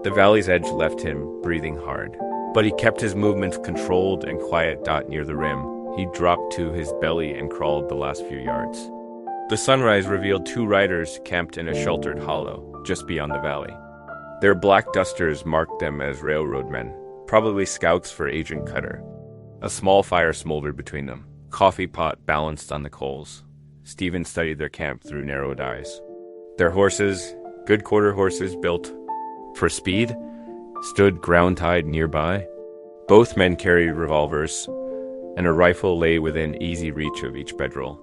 The valley's edge left him breathing hard, but he kept his movements controlled and quiet. Near the rim, he dropped to his belly and crawled the last few yards. The sunrise revealed 2 riders camped in a sheltered hollow just beyond the valley. Their black dusters marked them as railroad men, probably scouts for Agent Cutter. A small fire smoldered between them, coffee pot balanced on the coals. Stephen studied their camp through narrowed eyes. Their horses, good quarter horses built for speed, stood ground-tied nearby. Both men carried revolvers, and a rifle lay within easy reach of each bedroll.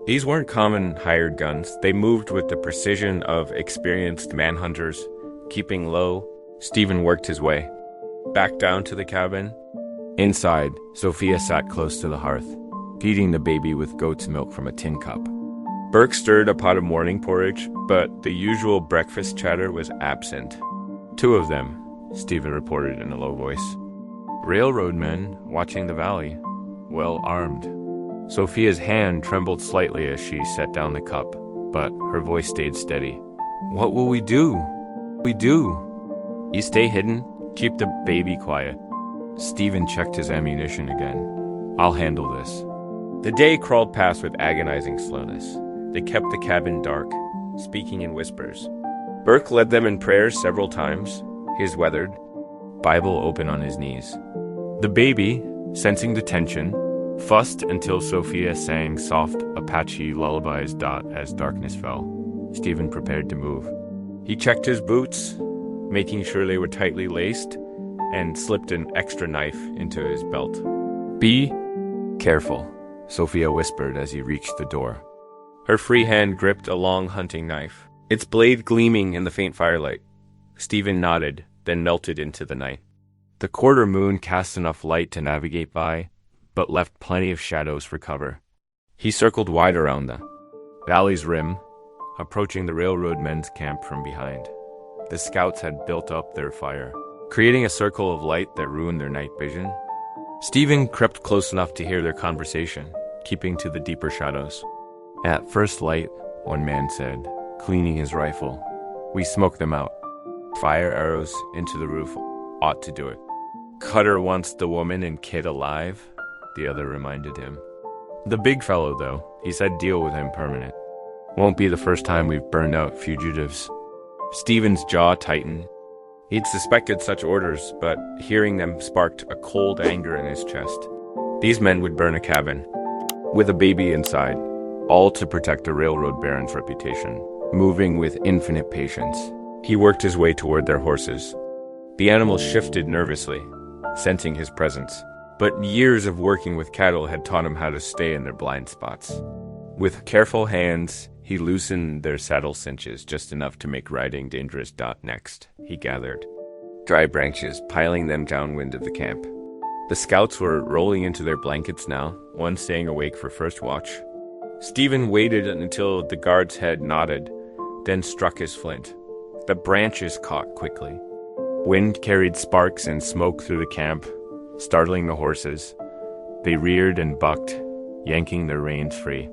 These weren't common hired guns. They moved with the precision of experienced manhunters. Keeping low, Stephen worked his way back down to the cabin. Inside, Sophia sat close to the hearth, feeding the baby with goat's milk from a tin cup. Burke stirred a pot of morning porridge, but the usual breakfast chatter was absent. 2 of them, Stephen reported in a low voice. Railroad men watching the valley, well armed. Sophia's hand trembled slightly as she set down the cup, but her voice stayed steady. "What will we do? We do. You stay hidden, keep the baby quiet." Stephen checked his ammunition again. "I'll handle this." The day crawled past with agonizing slowness. They kept the cabin dark, speaking in whispers. Burke led them in prayers several times, his weathered Bible open on his knees. The baby, sensing the tension, fussed until Sophia sang soft Apache lullabies. As darkness fell, Stephen prepared to move. He checked his boots, making sure they were tightly laced, and slipped an extra knife into his belt. "Be careful," Sophia whispered as he reached the door. Her free hand gripped a long hunting knife, its blade gleaming in the faint firelight. Stephen nodded, then melted into the night. The quarter moon cast enough light to navigate by, but left plenty of shadows for cover. He circled wide around the valley's rim, approaching the railroad men's camp from behind. The scouts had built up their fire, creating a circle of light that ruined their night vision. Stephen crept close enough to hear their conversation, keeping to the deeper shadows. "At first light," one man said, cleaning his rifle, "we smoke them out. Fire arrows into the roof ought to do it." "Cutter wants the woman and kid alive," the other reminded him. "The big fellow, though, he said deal with him permanent. Won't be the first time we've burned out fugitives." Stephen's jaw tightened. He'd suspected such orders, but hearing them sparked a cold anger in his chest. These men would burn a cabin, with a baby inside, all to protect the railroad baron's reputation, moving with infinite patience. He worked his way toward their horses. The animals shifted nervously, sensing his presence, but years of working with cattle had taught him how to stay in their blind spots. With careful hands, he loosened their saddle cinches just enough to make riding dangerous. Next, he gathered dry branches, piling them downwind of the camp. The scouts were rolling into their blankets now, one staying awake for first watch. Stephen waited until the guard's head nodded, then struck his flint. The branches caught quickly. Wind carried sparks and smoke through the camp, startling the horses. They reared and bucked, yanking their reins free.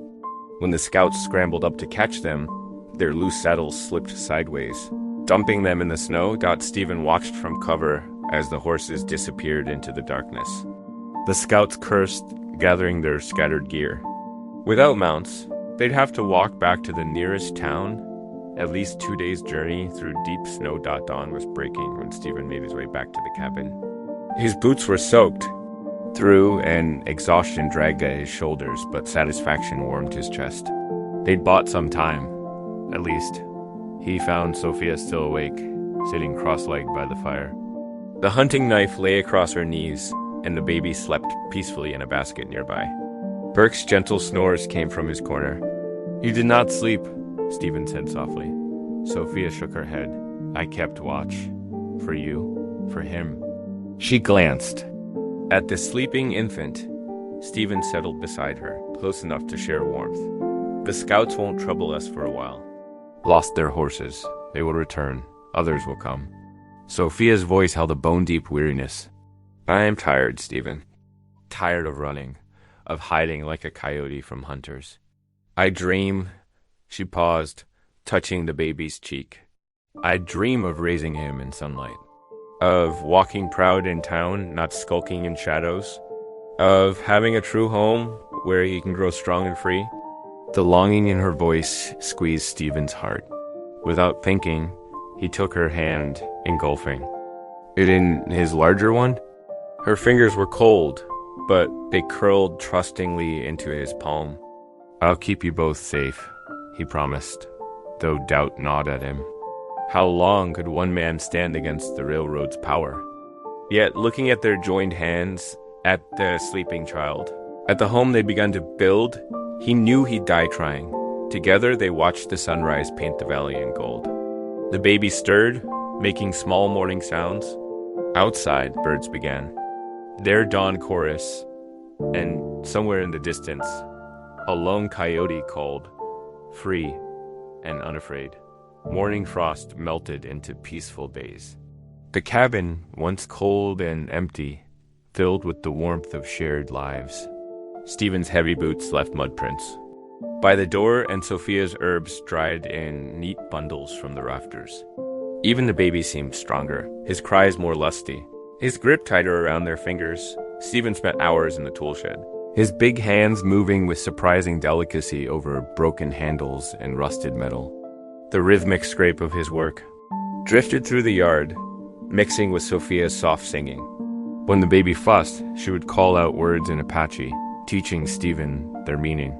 When the scouts scrambled up to catch them, their loose saddles slipped sideways. Dumping them in the snow, Stephen watched from cover as the horses disappeared into the darkness. The scouts cursed, gathering their scattered gear. Without mounts, they'd have to walk back to the nearest town, at least 2 days' journey through deep snow. Dawn was breaking when Stephen made his way back to the cabin. His boots were soaked through, and exhaustion dragged at his shoulders, but satisfaction warmed his chest. They'd bought some time, at least. He found Sophia still awake, sitting cross-legged by the fire. The hunting knife lay across her knees, and the baby slept peacefully in a basket nearby. Burke's gentle snores came from his corner. "You did not sleep," Stephen said softly. Sophia shook her head. "I kept watch. For you. For him." She glanced. At the sleeping infant, Stephen settled beside her, close enough to share warmth. "The scouts won't trouble us for a while. Lost their horses. They will return. Others will come." Sophia's voice held a bone-deep weariness. "I am tired, Stephen. Tired of running, of hiding like a coyote from hunters. I dream," she paused, touching the baby's cheek. "I dream of raising him in sunlight. Of walking proud in town, not skulking in shadows. Of having a true home where he can grow strong and free." The longing in her voice squeezed Stephen's heart. Without thinking, he took her hand, engulfing it in his larger one. Her fingers were cold, but they curled trustingly into his palm. "I'll keep you both safe," he promised, though doubt gnawed at him. How long could one man stand against the railroad's power? Yet, looking at their joined hands, at the sleeping child, at the home they'd begun to build, he knew he'd die trying. Together, they watched the sunrise paint the valley in gold. The baby stirred, making small morning sounds. Outside, birds began their dawn chorus, and somewhere in the distance, a lone coyote called, free and unafraid. Morning frost melted into peaceful days. The cabin, once cold and empty, filled with the warmth of shared lives. Stephen's heavy boots left mud prints. By the door, and Sophia's herbs dried in neat bundles from the rafters. Even the baby seemed stronger, his cries more lusty. His grip tighter around their fingers. Stephen spent hours in the toolshed, his big hands moving with surprising delicacy over broken handles and rusted metal. The rhythmic scrape of his work drifted through the yard, mixing with Sophia's soft singing. When the baby fussed, she would call out words in Apache, teaching Stephen their meaning.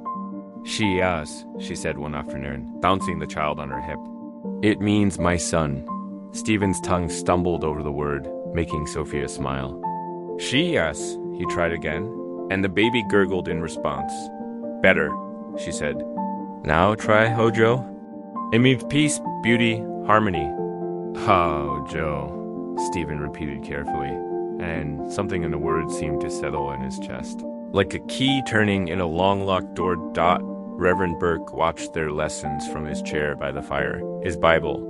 "She-yas," she said one afternoon, bouncing the child on her hip. "It means my son." Stephen's tongue stumbled over the word, making Sophia smile. "She-yas," he tried again, and the baby gurgled in response. "Better," she said. "Now try Hojo." "It means peace, beauty, harmony." "Hojo," Stephen repeated carefully, and something in the words seemed to settle in his chest. Like a key turning in a long-locked door. Reverend Burke watched their lessons from his chair by the fire, his Bible,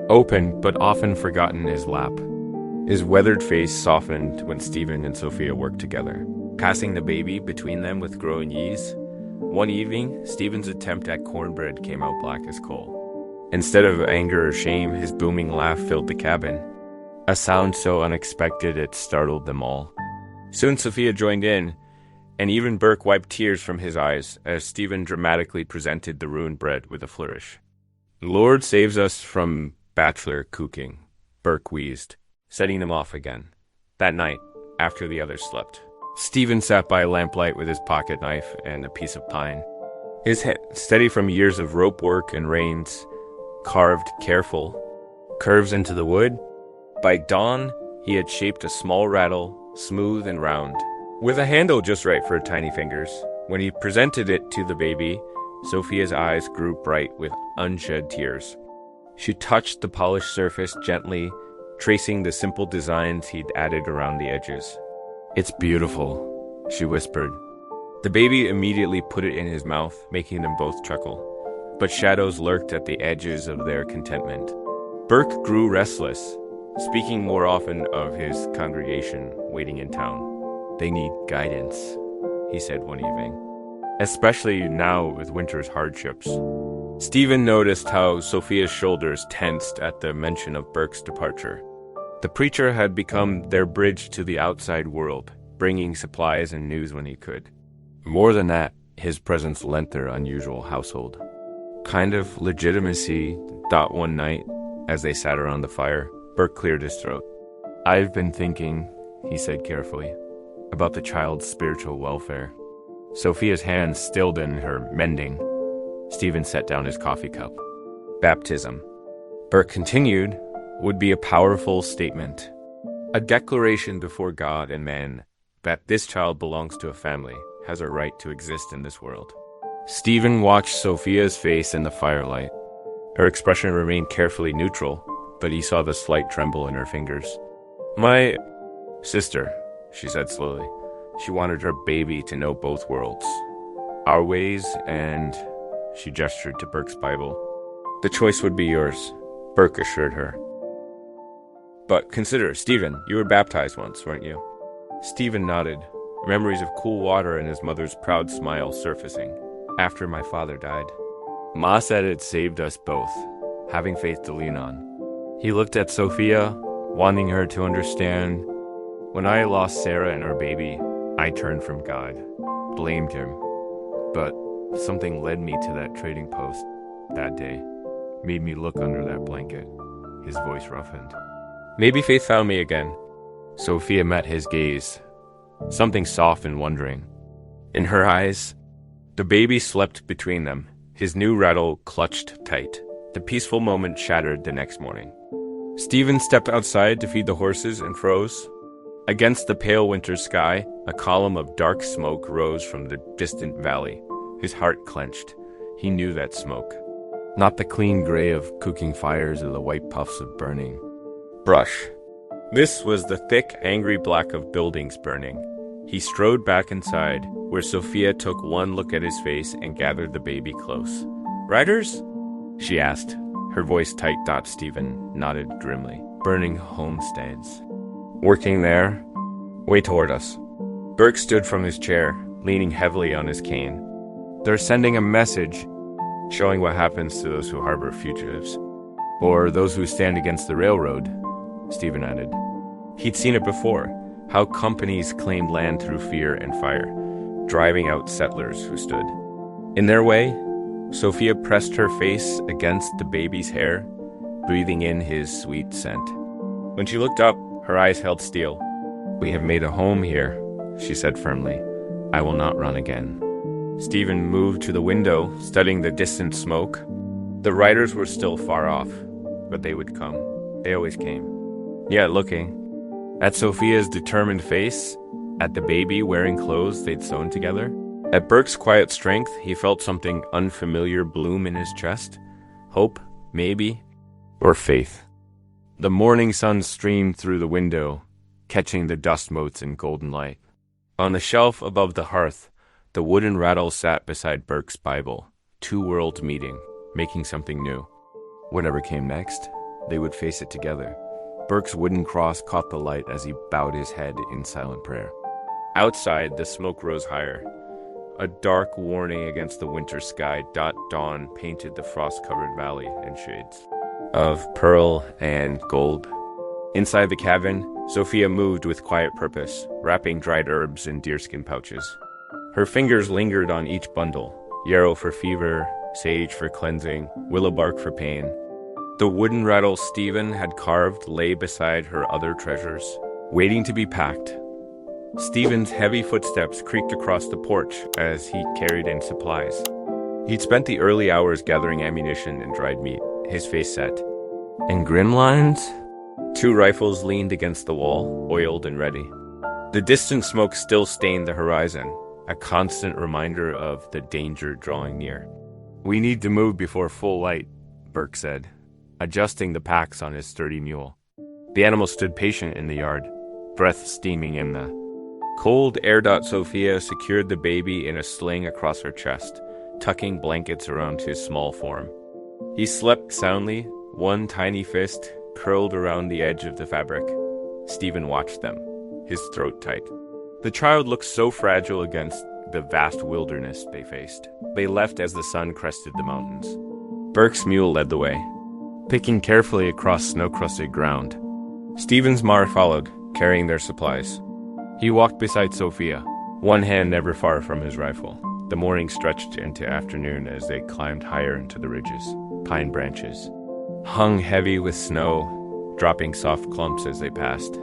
open but often forgotten in his lap. His weathered face softened when Stephen and Sophia worked together, passing the baby between them with growing ease. One evening, Stephen's attempt at cornbread came out black as coal. Instead of anger or shame, his booming laugh filled the cabin, a sound so unexpected it startled them all. Soon Sophia joined in, and even Burke wiped tears from his eyes as Stephen dramatically presented the ruined bread with a flourish. "Lord saves us from bachelor cooking," Burke wheezed, setting them off again. That night, after the others slept, Stephen sat by lamplight with his pocket knife and a piece of pine. His head steady from years of rope work and reins, carved careful curves into the wood. By dawn, he had shaped a small rattle, smooth and round, with a handle just right for tiny fingers. When he presented it to the baby, Sophia's eyes grew bright with unshed tears. She touched the polished surface gently, tracing the simple designs he'd added around the edges. "It's beautiful," she whispered. The baby immediately put it in his mouth, making them both chuckle. But shadows lurked at the edges of their contentment. Burke grew restless, speaking more often of his congregation waiting in town. "They need guidance," he said one evening, "especially now with winter's hardships." Stephen noticed how Sophia's shoulders tensed at the mention of Burke's departure. The preacher had become their bridge to the outside world, bringing supplies and news when he could. More than that, his presence lent their unusual household kind of legitimacy. One night, as they sat around the fire, Burke cleared his throat. "I've been thinking," he said carefully, "about the child's spiritual welfare." Sophia's hand stilled in her mending. Stephen set down his coffee cup. Baptism, Burke continued, would be a powerful statement. A declaration before God and man that this child belongs to a family, has a right to exist in this world. Stephen watched Sophia's face in the firelight. Her expression remained carefully neutral, but he saw the slight tremble in her fingers. "My sister," she said slowly. She wanted her baby to know both worlds. Our ways, and she gestured to Burke's Bible. "The choice would be yours," Burke assured her. "But consider, Stephen, you were baptized once, weren't you?" Stephen nodded, memories of cool water and his mother's proud smile surfacing. "After my father died. Ma said it saved us both, having faith to lean on." He looked at Sophia, wanting her to understand. "When I lost Sarah and our baby, I turned from God, blamed him. But something led me to that trading post that day, made me look under that blanket." His voice roughened. "Maybe faith found me again." Sophia met his gaze, something soft and wondering. In her eyes, the baby slept between them, his new rattle clutched tight. The peaceful moment shattered the next morning. Stephen stepped outside to feed the horses and froze. Against the pale winter sky, a column of dark smoke rose from the distant valley. His heart clenched. He knew that smoke. Not the clean gray of cooking fires or the white puffs of burning brush. This was the thick, angry black of buildings burning. He strode back inside, where Sophia took one look at his face and gathered the baby close. "Riders?" she asked, her voice tight. Stephen nodded grimly. "Burning homesteads. Working there? Way toward us." Burke stood from his chair, leaning heavily on his cane. "They're sending a message, showing what happens to those who harbor fugitives. Or those who stand against the railroad," Stephen added. He'd seen it before, how companies claimed land through fear and fire, driving out settlers who stood in their way. Sophia pressed her face against the baby's hair, breathing in his sweet scent. When she looked up, her eyes held steel. "We have made a home here," she said firmly. "I will not run again." Stephen moved to the window, studying the distant smoke. The riders were still far off, but they would come. They always came. Yet looking at Sophia's determined face, at the baby wearing clothes they'd sewn together, at Burke's quiet strength, he felt something unfamiliar bloom in his chest. Hope, maybe, or faith. The morning sun streamed through the window, catching the dust motes in golden light. On the shelf above the hearth, the wooden rattle sat beside Burke's Bible, two worlds meeting, making something new. Whatever came next, they would face it together. Burke's wooden cross caught the light as he bowed his head in silent prayer. Outside, the smoke rose higher, a dark warning against the winter sky. Dawn painted the frost-covered valley in shades of pearl and gold. Inside the cabin, Sophia moved with quiet purpose, wrapping dried herbs in deerskin pouches. Her fingers lingered on each bundle, yarrow for fever, sage for cleansing, willow bark for pain. The wooden rattle Stephen had carved lay beside her other treasures, waiting to be packed. Stephen's heavy footsteps creaked across the porch as he carried in supplies. He'd spent the early hours gathering ammunition and dried meat, his face set. And grim lines? Two rifles leaned against the wall, oiled and ready. The distant smoke still stained the horizon, a constant reminder of the danger drawing near. "We need to move before full light," Burke said, adjusting the packs on his sturdy mule. The animal stood patient in the yard, breath steaming in the cold air. Sophia secured the baby in a sling across her chest, tucking blankets around his small form. He slept soundly, one tiny fist curled around the edge of the fabric. Stephen watched them, his throat tight. The child looked so fragile against the vast wilderness they faced. They left as the sun crested the mountains. Burke's mule led the way, picking carefully across snow-crusted ground. Stephen's mare followed, carrying their supplies. He walked beside Sophia, one hand never far from his rifle. The morning stretched into afternoon as they climbed higher into the ridges. Pine branches hung heavy with snow, dropping soft clumps as they passed.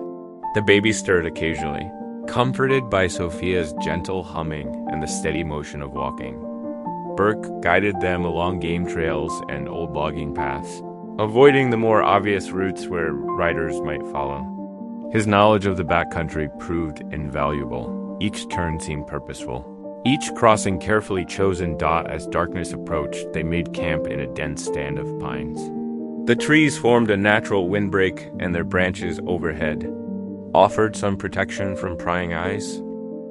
The baby stirred occasionally, comforted by Sophia's gentle humming and the steady motion of walking. Burke guided them along game trails and old logging paths, avoiding the more obvious routes where riders might follow. His knowledge of the backcountry proved invaluable. Each turn seemed purposeful. Each crossing carefully chosen dot as darkness approached, they made camp in a dense stand of pines. The trees formed a natural windbreak, and their branches overhead offered some protection from prying eyes.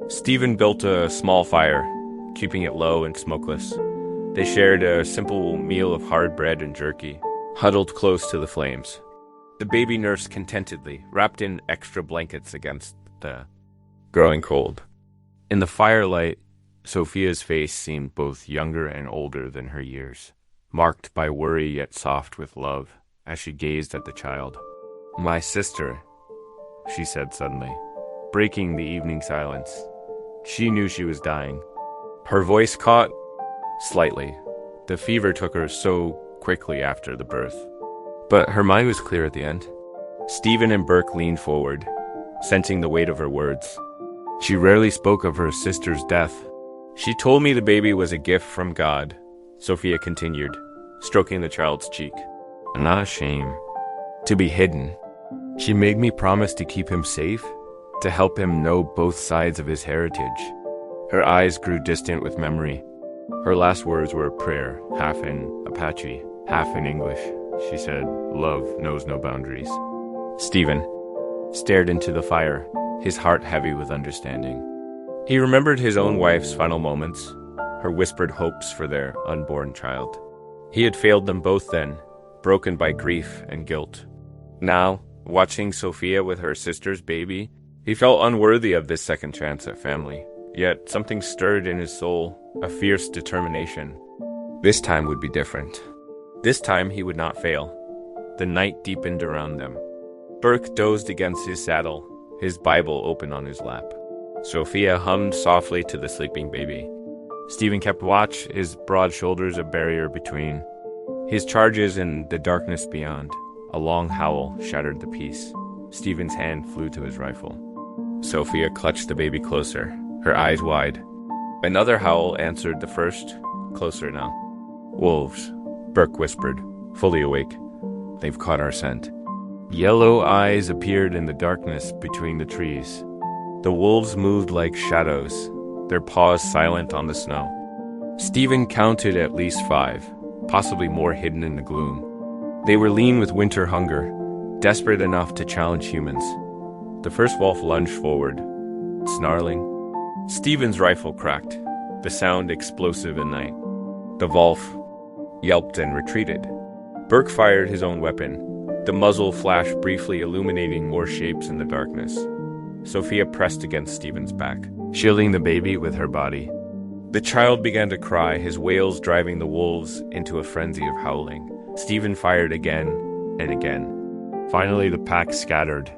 Stephen built a small fire, keeping it low and smokeless. They shared a simple meal of hard bread and jerky, huddled close to the flames. The baby nursed contentedly, wrapped in extra blankets against the growing cold. In the firelight, Sophia's face seemed both younger and older than her years, marked by worry yet soft with love as she gazed at the child. "My sister," she said suddenly, breaking the evening silence. She knew she was dying. Her voice caught slightly. The fever took her so quickly after the birth. But her mind was clear at the end. Stephen and Burke leaned forward, sensing the weight of her words. She rarely spoke of her sister's death. "She told me the baby was a gift from God," Sophia continued, stroking the child's cheek. "Not a shame. To be hidden. She made me promise to keep him safe, to help him know both sides of his heritage." Her eyes grew distant with memory. Her last words were a prayer, half in Apache, half in English. She said, "Love knows no boundaries." Stephen stared into the fire, his heart heavy with understanding. He remembered his own wife's final moments, her whispered hopes for their unborn child. He had failed them both then, broken by grief and guilt. Now, watching Sophia with her sister's baby, he felt unworthy of this second chance at family. Yet something stirred in his soul, a fierce determination. This time would be different. This time he would not fail. The night deepened around them. Burke dozed against his saddle, his Bible open on his lap. Sophia hummed softly to the sleeping baby. Stephen kept watch, his broad shoulders a barrier between. His charges in the darkness beyond. A long howl shattered the peace. Stephen's hand flew to his rifle. Sophia clutched the baby closer, her eyes wide. Another howl answered the first, closer now. "Wolves," Burke whispered, fully awake. "They've caught our scent." Yellow eyes appeared in the darkness between the trees. The wolves moved like shadows, their paws silent on the snow. Stephen counted at least 5, possibly more hidden in the gloom. They were lean with winter hunger, desperate enough to challenge humans. The first wolf lunged forward, snarling. Stephen's rifle cracked, the sound explosive in night. The wolf yelped and retreated. Burke fired his own weapon, the muzzle flashed briefly, illuminating more shapes in the darkness. Sophia pressed against Stephen's back, shielding the baby with her body. The child began to cry, his wails driving the wolves into a frenzy of howling. Stephen fired again and again. Finally, the pack scattered,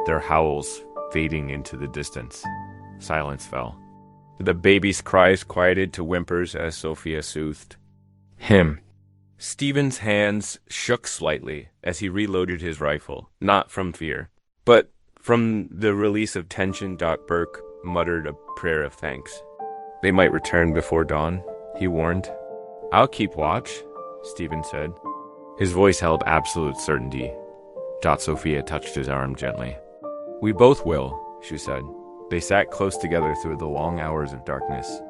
their howls fading into the distance. Silence fell. The baby's cries quieted to whimpers as Sophia soothed him. Stephen's hands shook slightly as he reloaded his rifle, not from fear, but from the release of tension. Burke muttered a prayer of thanks. "They might return before dawn," he warned. "I'll keep watch," Stephen said. His voice held absolute certainty. Sophia touched his arm gently. "We both will," she said. They sat close together through the long hours of darkness.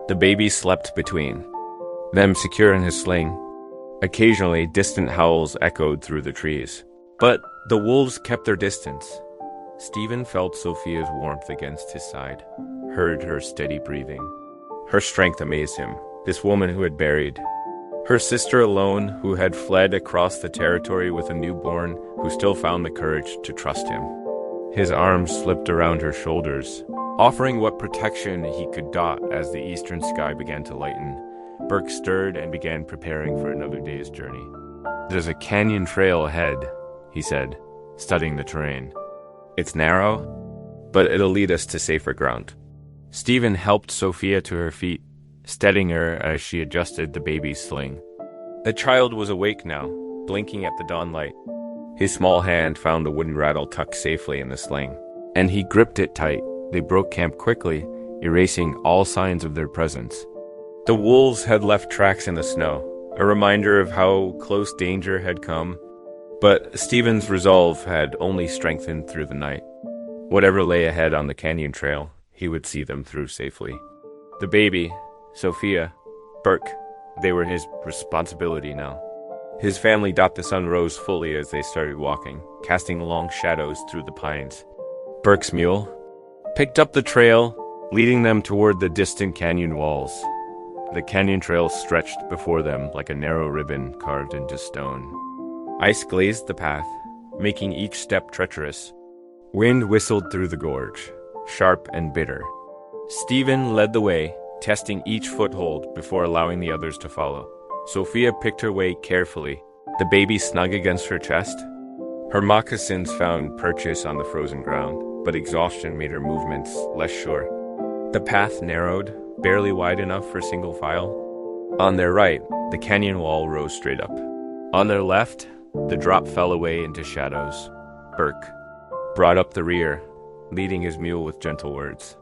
The baby slept between them, secure in his sling. Occasionally, distant howls echoed through the trees. But the wolves kept their distance. Stephen felt Sophia's warmth against his side, heard her steady breathing. Her strength amazed him, this woman who had buried. Her sister alone, who had fled across the territory with a newborn, who still found the courage to trust him. His arms slipped around her shoulders, offering what protection he could dot as the eastern sky began to lighten. Burke stirred and began preparing for another day's journey. "There's a canyon trail ahead," he said, studying the terrain. "It's narrow, but it'll lead us to safer ground." Stephen helped Sophia to her feet, steadying her as she adjusted the baby's sling. The child was awake now, blinking at the dawnlight. His small hand found the wooden rattle tucked safely in the sling, and he gripped it tight. They broke camp quickly, erasing all signs of their presence. The wolves had left tracks in the snow, a reminder of how close danger had come, but Stephen's resolve had only strengthened through the night. Whatever lay ahead on the canyon trail, he would see them through safely. The baby, Sophia, Burke, they were his responsibility now. His family dot the sun rose fully as they started walking, casting long shadows through the pines. Burke's mule picked up the trail, leading them toward the distant canyon walls. The canyon trail stretched before them like a narrow ribbon carved into stone. Ice glazed the path, making each step treacherous. Wind whistled through the gorge, sharp and bitter. Stephen led the way, testing each foothold before allowing the others to follow. Sophia picked her way carefully, the baby snug against her chest. Her moccasins found purchase on the frozen ground, but exhaustion made her movements less sure. The path narrowed, barely wide enough for single file. On their right, the canyon wall rose straight up. On their left, the drop fell away into shadows. Burke brought up the rear, leading his mule with gentle words.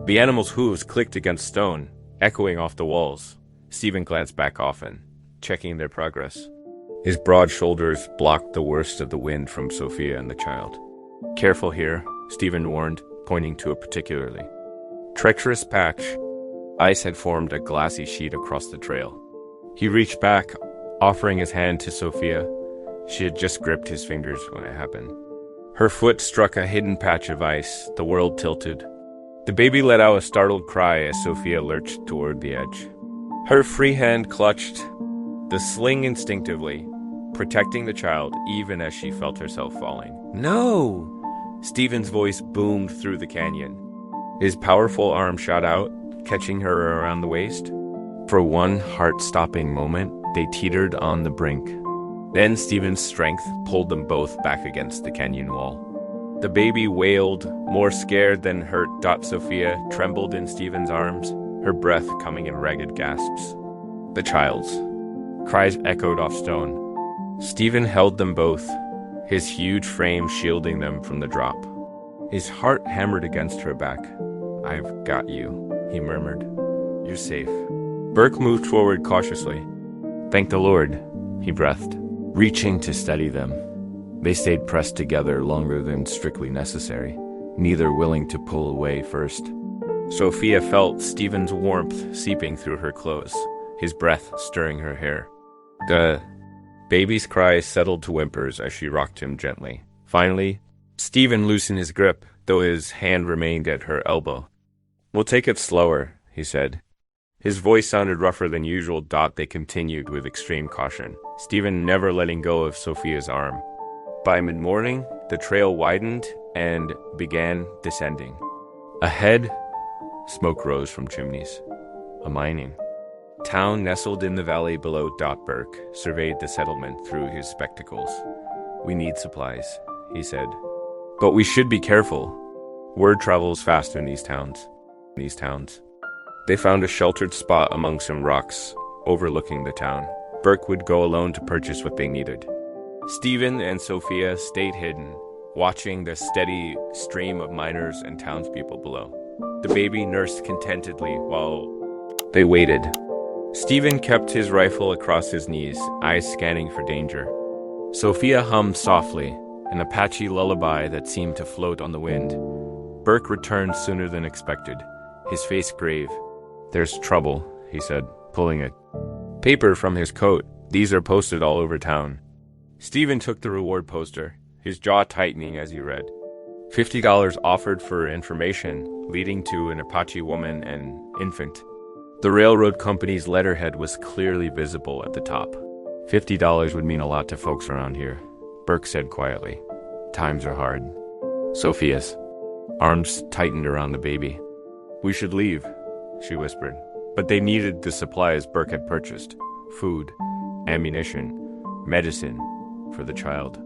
The animal's hooves clicked against stone, echoing off the walls. Stephen glanced back often, checking their progress. His broad shoulders blocked the worst of the wind from Sophia and the child. Careful here, Stephen warned, pointing to a particularly treacherous patch. Ice had formed a glassy sheet across the trail. He reached back, offering his hand to Sophia. She had just gripped his fingers when it happened. Her foot struck a hidden patch of ice. The world tilted. The baby let out a startled cry as Sophia lurched toward the edge. Her free hand clutched the sling instinctively, protecting the child even as she felt herself falling. "No!" Stephen's voice boomed through the canyon. His powerful arm shot out, catching her around the waist. For one heart-stopping moment, they teetered on the brink. Then Stephen's strength pulled them both back against the canyon wall. The baby wailed, more scared than hurt. Sophia trembled in Stephen's arms, her breath coming in ragged gasps. The child's cries echoed off stone. Stephen held them both, his huge frame shielding them from the drop. His heart hammered against her back. "I've got you," he murmured. "You're safe." Burke moved forward cautiously. "Thank the Lord," he breathed, reaching to steady them. They stayed pressed together longer than strictly necessary, neither willing to pull away first. Sophia felt Stephen's warmth seeping through her clothes, his breath stirring her hair. The baby's cries settled to whimpers as she rocked him gently. Finally, Stephen loosened his grip, though his hand remained at her elbow. "We'll take it slower," he said. His voice sounded rougher than usual. They continued with extreme caution, Stephen never letting go of Sophia's arm. By mid-morning, the trail widened and began descending. Ahead, smoke rose from chimneys. A mining town nestled in the valley below. Burke surveyed the settlement through his spectacles. "We need supplies," he said. "But we should be careful. Word travels fast in these towns." They found a sheltered spot among some rocks, overlooking the town. Burke would go alone to purchase what they needed. Stephen and Sophia stayed hidden, watching the steady stream of miners and townspeople below. The baby nursed contentedly while they waited. Stephen kept his rifle across his knees, eyes scanning for danger. Sophia hummed softly, an Apache lullaby that seemed to float on the wind. Burke returned sooner than expected, his face grave. "There's trouble," he said, pulling a paper from his coat. "These are posted all over town." Stephen took the reward poster, his jaw tightening as he read. $50 offered for information leading to an Apache woman and infant. The railroad company's letterhead was clearly visible at the top. $50 would mean a lot to folks around here, Burke said quietly. Times are hard. Sophia's arms tightened around the baby. "We should leave," she whispered. But they needed the supplies Burke had purchased. Food, ammunition, medicine for the child.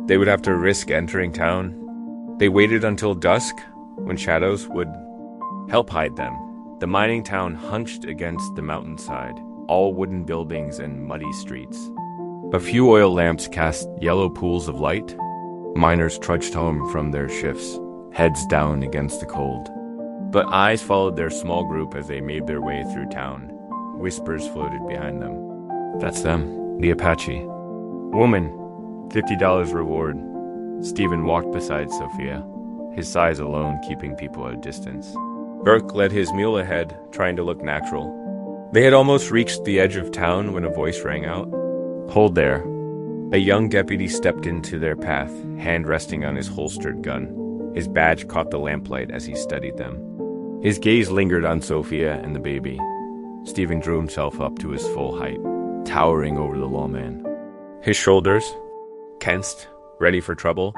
They would have to risk entering town. They waited until dusk, when shadows would Help hide them. The mining town hunched against the mountainside, all wooden buildings and muddy streets. A few oil lamps cast yellow pools of light. Miners trudged home from their shifts, heads down against the cold. But eyes followed their small group as they made their way through town. Whispers floated behind them. That's them, the Apache. Woman, $50 reward. Stephen walked beside Sophia, his size alone keeping people at a distance. Burke led his mule ahead, trying to look natural. They had almost reached the edge of town when a voice rang out. Hold there. A young deputy stepped into their path, hand resting on his holstered gun. His badge caught the lamplight as he studied them. His gaze lingered on Sophia and the baby. Stephen drew himself up to his full height, towering over the lawman. His shoulders, tensed, ready for trouble.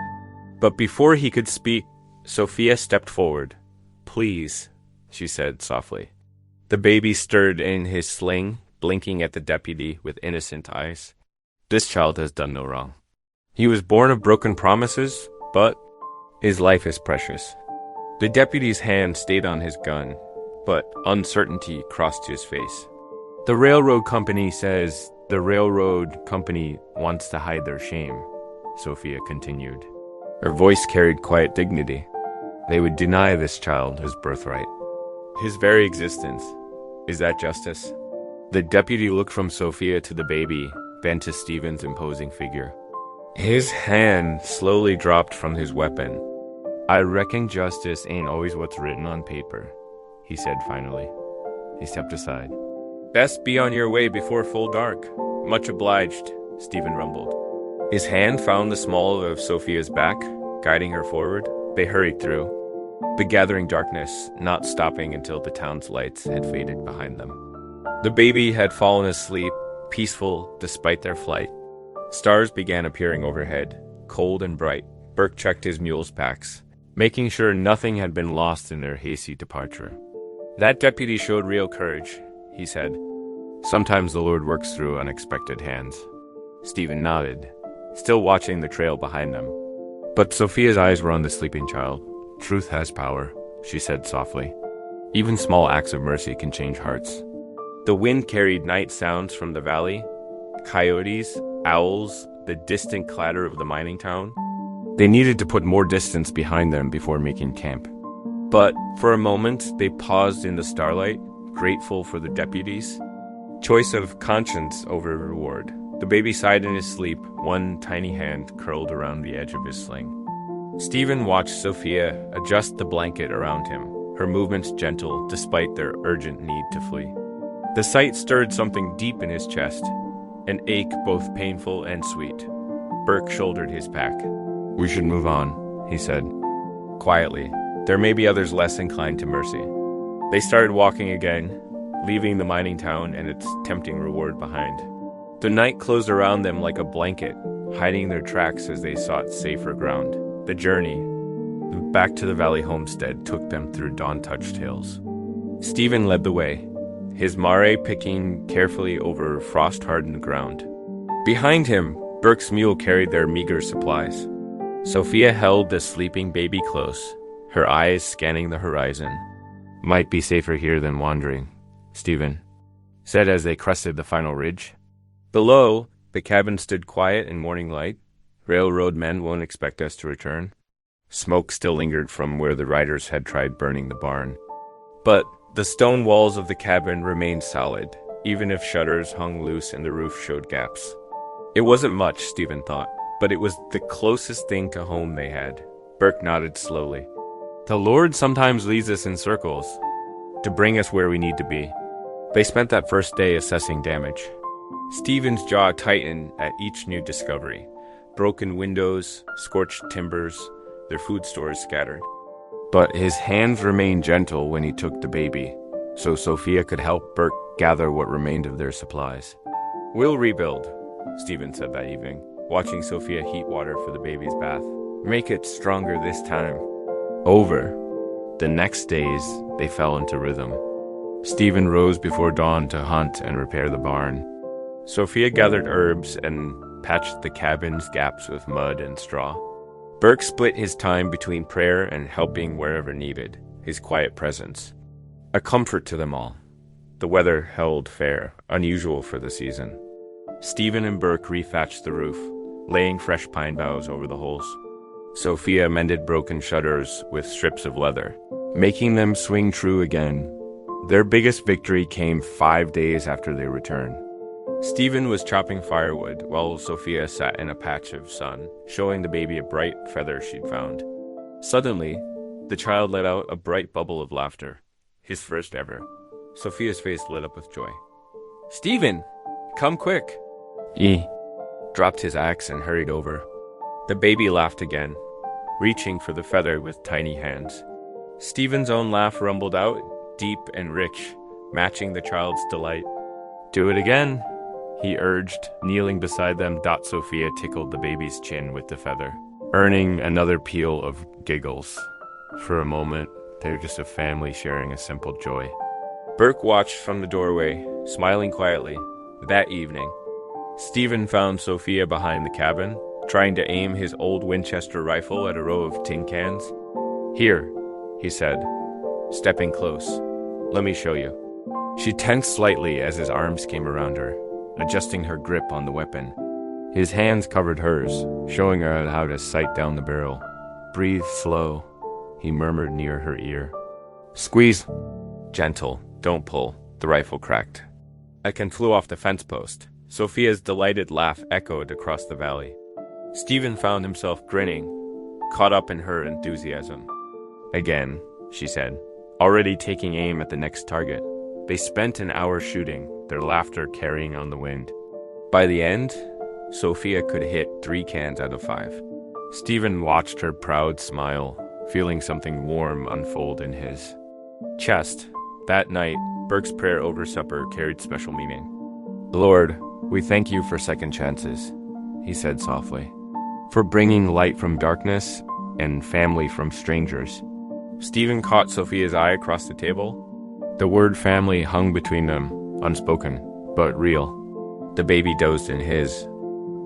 But before he could speak, Sophia stepped forward. Please, she said softly. The baby stirred in his sling, blinking at the deputy with innocent eyes. This child has done no wrong. He was born of broken promises, but his life is precious. The deputy's hand stayed on his gun, but uncertainty crossed his face. The railroad company says the railroad company wants to hide their shame, Sophia continued. Her voice carried quiet dignity. They would deny this child his birthright, his very existence. Is that justice? The deputy looked from Sophia to the baby, then to Stephen's imposing figure. His hand slowly dropped from his weapon. I reckon justice ain't always what's written on paper, he said finally. He stepped aside. Best be on your way before full dark. Much obliged, Stephen rumbled. His hand found the small of Sophia's back, guiding her forward. They hurried through the gathering darkness, not stopping until the town's lights had faded behind them. The baby had fallen asleep, peaceful despite their flight. Stars began appearing overhead, cold and bright. Burke checked his mule's packs, making sure nothing had been lost in their hasty departure. That deputy showed real courage, he said. Sometimes the Lord works through unexpected hands. Stephen nodded, still watching the trail behind them. But Sophia's eyes were on the sleeping child. Truth has power, she said softly. Even small acts of mercy can change hearts. The wind carried night sounds from the valley, coyotes, owls, the distant clatter of the mining town. They needed to put more distance behind them before making camp. But for a moment, they paused in the starlight, grateful for the deputies. Choice of conscience over reward. The baby sighed in his sleep, one tiny hand curled around the edge of his sling. Stephen watched Sophia adjust the blanket around him, her movements gentle despite their urgent need to flee. The sight stirred something deep in his chest, an ache both painful and sweet. Burke shouldered his pack. We should move on, he said. Quietly, there may be others less inclined to mercy. They started walking again, leaving the mining town and its tempting reward behind. The night closed around them like a blanket, hiding their tracks as they sought safer ground. The journey back to the valley homestead took them through dawn-touched hills. Stephen led the way, his mare picking carefully over frost-hardened ground. Behind him, Burke's mule carried their meager supplies. Sophia held the sleeping baby close, her eyes scanning the horizon. Might be safer here than wandering, Stephen said as they crested the final ridge. Below, the cabin stood quiet in morning light. Railroad men won't expect us to return. Smoke still lingered from where the riders had tried burning the barn. But the stone walls of the cabin remained solid, even if shutters hung loose and the roof showed gaps. It wasn't much, Stephen thought, but it was the closest thing to home they had. Burke nodded slowly. The Lord sometimes leads us in circles, to bring us where we need to be. They spent that first day assessing damage. Stephen's jaw tightened at each new discovery. Broken windows, scorched timbers, their food stores scattered. But his hands remained gentle when he took the baby, so Sophia could help Burke gather what remained of their supplies. We'll rebuild, Stephen said that evening, watching Sophia heat water for the baby's bath. Make it stronger this time. Over. The next days, they fell into rhythm. Stephen rose before dawn to hunt and repair the barn. Sophia gathered herbs and patched the cabin's gaps with mud and straw. Burke split his time between prayer and helping wherever needed, his quiet presence a comfort to them all. The weather held fair, unusual for the season. Stephen and Burke rethatched the roof, laying fresh pine boughs over the holes. Sophia mended broken shutters with strips of leather, making them swing true again. Their biggest victory came 5 days after their return. Stephen was chopping firewood while Sophia sat in a patch of sun, showing the baby a bright feather she'd found. Suddenly, the child let out a bright bubble of laughter, his first ever. Sophia's face lit up with joy. "Stephen, come quick!" He dropped his axe and hurried over. The baby laughed again, reaching for the feather with tiny hands. Stephen's own laugh rumbled out, deep and rich, matching the child's delight. "Do it again," he urged, kneeling beside them. Sophia tickled the baby's chin with the feather, earning another peal of giggles. For a moment, they were just a family sharing a simple joy. Burke watched from the doorway, smiling quietly. That evening, Stephen found Sophia behind the cabin, trying to aim his old Winchester rifle at a row of tin cans. "Here," he said, stepping close. "Let me show you." She tensed slightly as his arms came around her, adjusting her grip on the weapon. His hands covered hers, showing her how to sight down the barrel. "Breathe slow," he murmured near her ear. "Squeeze." "Gentle, don't pull." The rifle cracked. A can flew off the fence post. Sophia's delighted laugh echoed across the valley. Stephen found himself grinning, caught up in her enthusiasm. "Again," she said, already taking aim at the next target. They spent an hour shooting, their laughter carrying on the wind. By the end, Sophia could hit 3 cans out of 5. Stephen watched her proud smile, feeling something warm unfold in his chest. That night, Burke's prayer over supper carried special meaning. "Lord, we thank you for second chances," he said softly, "for bringing light from darkness and family from strangers." Stephen caught Sophia's eye across the table. The word family hung between them, unspoken, but real. The baby dozed in his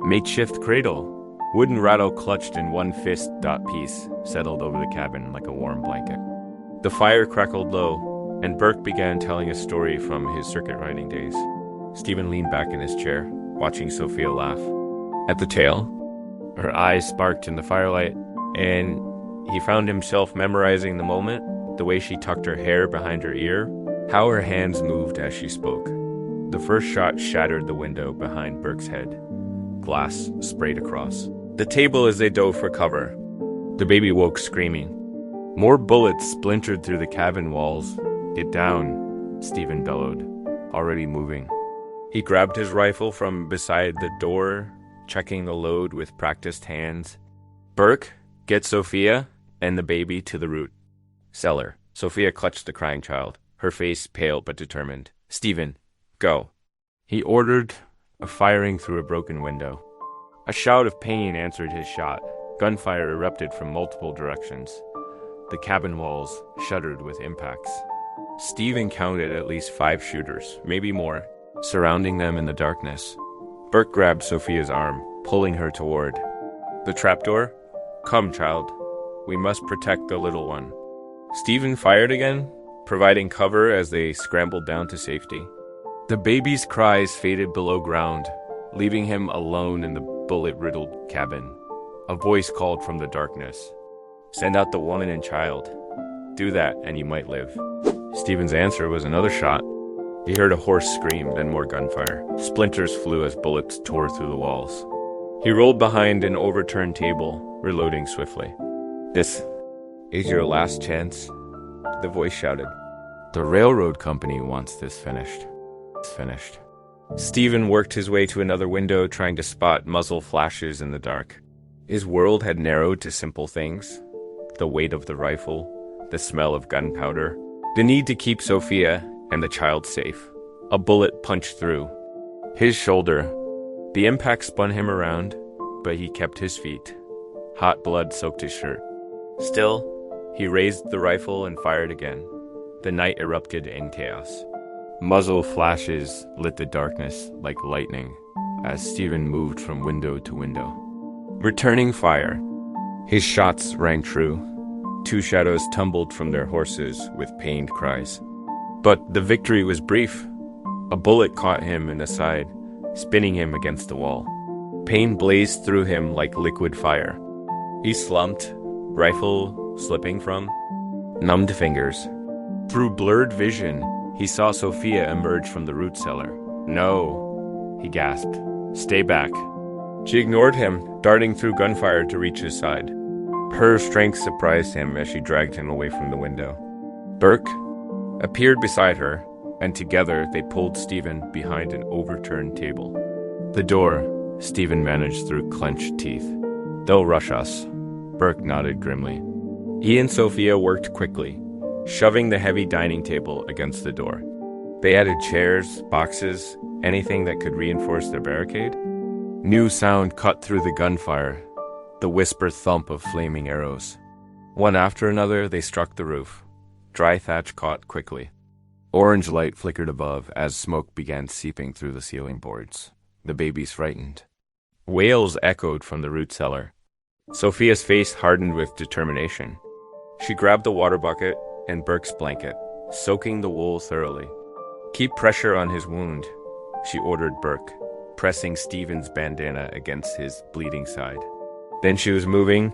makeshift cradle. Wooden rattle clutched in one fist. Peace settled over the cabin like a warm blanket. The fire crackled low, and Burke began telling a story from his circuit riding days. Stephen leaned back in his chair, watching Sophia laugh. At the tale, her eyes sparked in the firelight, and he found himself memorizing the moment, the way she tucked her hair behind her ear, how her hands moved as she spoke. The first shot shattered the window behind Burke's head. Glass sprayed across the table as they dove for cover. The baby woke screaming. More bullets splintered through the cabin walls. "Get down," Stephen bellowed, already moving. He grabbed his rifle from beside the door, checking the load with practiced hands. "Burke, get Sophia and the baby to the root." "Cellar." Sophia clutched the crying child, her face pale but determined. "Stephen, go." He ordered, firing through a broken window. A shout of pain answered his shot. Gunfire erupted from multiple directions. The cabin walls shuddered with impacts. Stephen counted at least 5 shooters, maybe more, surrounding them in the darkness. Burke grabbed Sophia's arm, pulling her toward the trapdoor. "Come, child. We must protect the little one." Stephen fired again, providing cover as they scrambled down to safety. The baby's cries faded below ground, leaving him alone in the bullet-riddled cabin. A voice called from the darkness. "Send out the woman and child. Do that, and you might live." Stephen's answer was another shot. He heard a hoarse scream, then more gunfire. Splinters flew as bullets tore through the walls. He rolled behind an overturned table, reloading swiftly. "This is your last chance," the voice shouted. "The railroad company wants this finished." It's finished. Stephen worked his way to another window, trying to spot muzzle flashes in the dark. His world had narrowed to simple things. The weight of the rifle, the smell of gunpowder, the need to keep Sophia and the child safe. A bullet punched through his shoulder. The impact spun him around, but he kept his feet. Hot blood soaked his shirt. Still, he raised the rifle and fired again. The night erupted in chaos. Muzzle flashes lit the darkness like lightning as Stephen moved from window to window. Returning fire. His shots rang true. 2 shadows tumbled from their horses with pained cries. But the victory was brief. A bullet caught him in the side, spinning him against the wall. Pain blazed through him like liquid fire. He slumped, rifle slipping from numbed fingers. Through blurred vision, he saw Sophia emerge from the root cellar. "No," he gasped. "Stay back." She ignored him, darting through gunfire to reach his side. Her strength surprised him as she dragged him away from the window. Burke appeared beside her, and together they pulled Stephen behind an overturned table. The door, Stephen managed through clenched teeth. "They'll rush us," Burke nodded grimly. He and Sophia worked quickly, shoving the heavy dining table against the door. They added chairs, boxes, anything that could reinforce their barricade. New sound cut through the gunfire, the whisper thump of flaming arrows. One after another, they struck the roof. Dry thatch caught quickly. Orange light flickered above as smoke began seeping through the ceiling boards. The babies frightened. Wails echoed from the root cellar. Sophia's face hardened with determination. She grabbed the water bucket and Burke's blanket, soaking the wool thoroughly. "Keep pressure on his wound," she ordered Burke, pressing Stephen's bandana against his bleeding side. Then she was moving,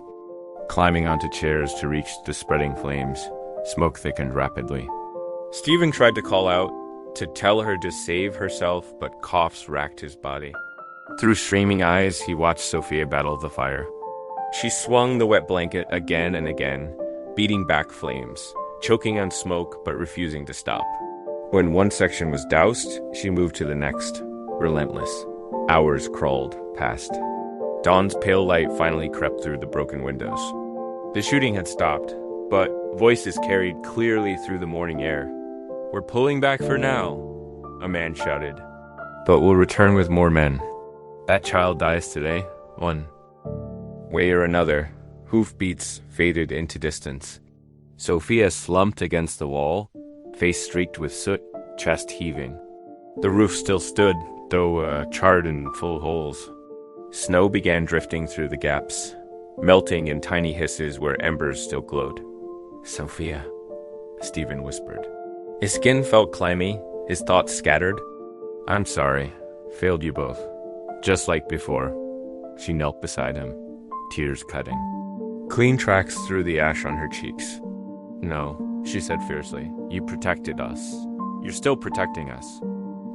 climbing onto chairs to reach the spreading flames. Smoke thickened rapidly. Stephen tried to call out, to tell her to save herself, but coughs racked his body. Through streaming eyes, he watched Sophia battle the fire. She swung the wet blanket again and again, beating back flames, choking on smoke but refusing to stop. When one section was doused, she moved to the next, relentless. Hours crawled past. Dawn's pale light finally crept through the broken windows. The shooting had stopped, but voices carried clearly through the morning air. "We're pulling back for now," a man shouted. "But we'll return with more men. That child dies today, one way or another." Hoofbeats faded into distance. Sophia slumped against the wall, face streaked with soot, chest heaving. The roof still stood, though charred in full holes. Snow began drifting through the gaps, melting in tiny hisses where embers still glowed. "Sophia," Stephen whispered. His skin felt clammy, his thoughts scattered. "I'm sorry. Failed you both. Just like before." She knelt beside him, tears cutting. Clean tracks through the ash on her cheeks. "No," she said fiercely. "You protected us. You're still protecting us."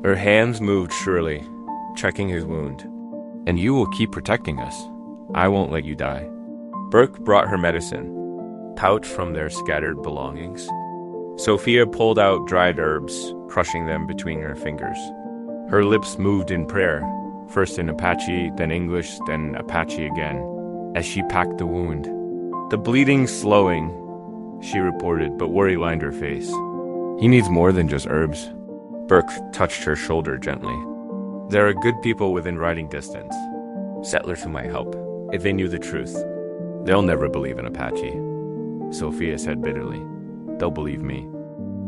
Her hands moved surely, checking his wound. "And you will keep protecting us. I won't let you die." Burke brought her medicine, pouch from their scattered belongings. Sophia pulled out dried herbs, crushing them between her fingers. Her lips moved in prayer, first in Apache, then English, then Apache again, as she packed the wound. "The bleeding's slowing," she reported, but worry lined her face. "He needs more than just herbs." Burke touched her shoulder gently. "There are good people within riding distance, settlers who might help, if they knew the truth. They'll never believe in Apache," Sophia said bitterly. "They'll believe me."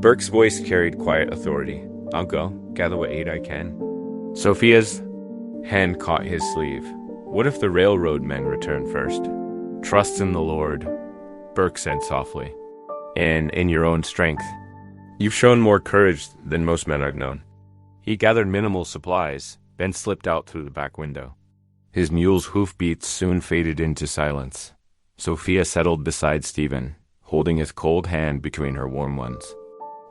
Burke's voice carried quiet authority. "I'll go, gather what aid I can." Sophia's hand caught his sleeve. "What if the railroad men return first?" "Trust in the Lord," Burke said softly, "and in your own strength. You've shown more courage than most men I've known." He gathered minimal supplies, then slipped out through the back window. His mule's hoofbeats soon faded into silence. Sophia settled beside Stephen, holding his cold hand between her warm ones.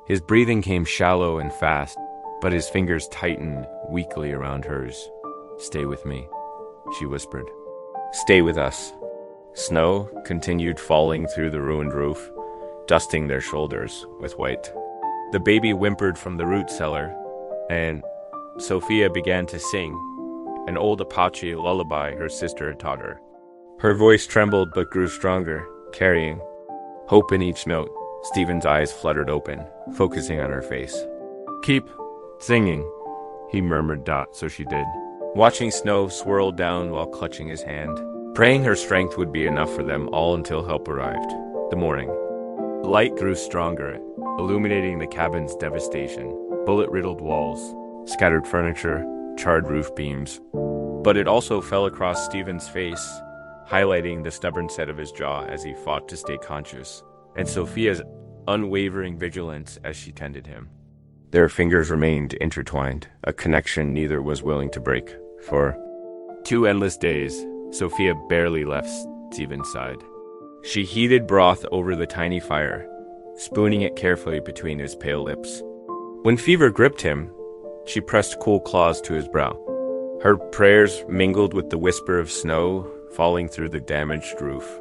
His breathing came shallow and fast, but his fingers tightened weakly around hers. "Stay with me," she whispered. "Stay with us." Snow continued falling through the ruined roof, dusting their shoulders with white. The baby whimpered from the root cellar, and Sophia began to sing, an old Apache lullaby her sister had taught her. Her voice trembled but grew stronger, carrying hope in each note. Stephen's eyes fluttered open, focusing on her face. "Keep singing," he murmured so she did, watching Snow swirl down while clutching his hand, praying her strength would be enough for them all until help arrived. The morning. Light grew stronger, illuminating the cabin's devastation, bullet-riddled walls, scattered furniture, charred roof beams. But it also fell across Stephen's face, highlighting the stubborn set of his jaw as he fought to stay conscious, and Sophia's unwavering vigilance as she tended him. Their fingers remained intertwined, a connection neither was willing to break. For 2 endless days, Sophia barely left Stephen's side. She heated broth over the tiny fire, spooning it carefully between his pale lips. When fever gripped him, she pressed cool claws to his brow. Her prayers mingled with the whisper of snow falling through the damaged roof.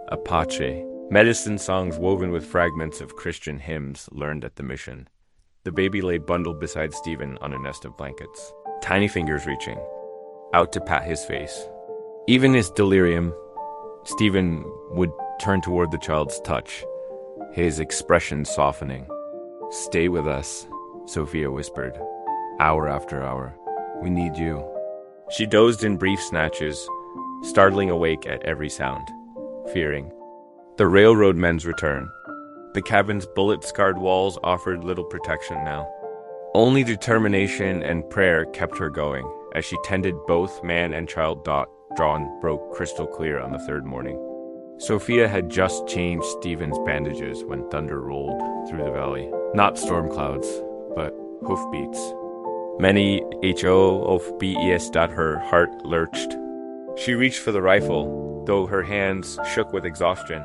Apache, medicine songs woven with fragments of Christian hymns learned at the mission. The baby lay bundled beside Stephen on a nest of blankets, tiny fingers reaching out to pat his face. Even in his delirium, Stephen would turn toward the child's touch, his expression softening. "Stay with us," Sophia whispered, hour after hour. "We need you." She dozed in brief snatches, startling awake at every sound, fearing the railroad men's return. The cabin's bullet-scarred walls offered little protection now. Only determination and prayer kept her going, as she tended both man and child. Dawn broke crystal clear on the 3rd morning. Sophia had just changed Stephen's bandages when thunder rolled through the valley. Not storm clouds, but hoofbeats. Many hoofbeats that her heart lurched. She reached for the rifle, though her hands shook with exhaustion.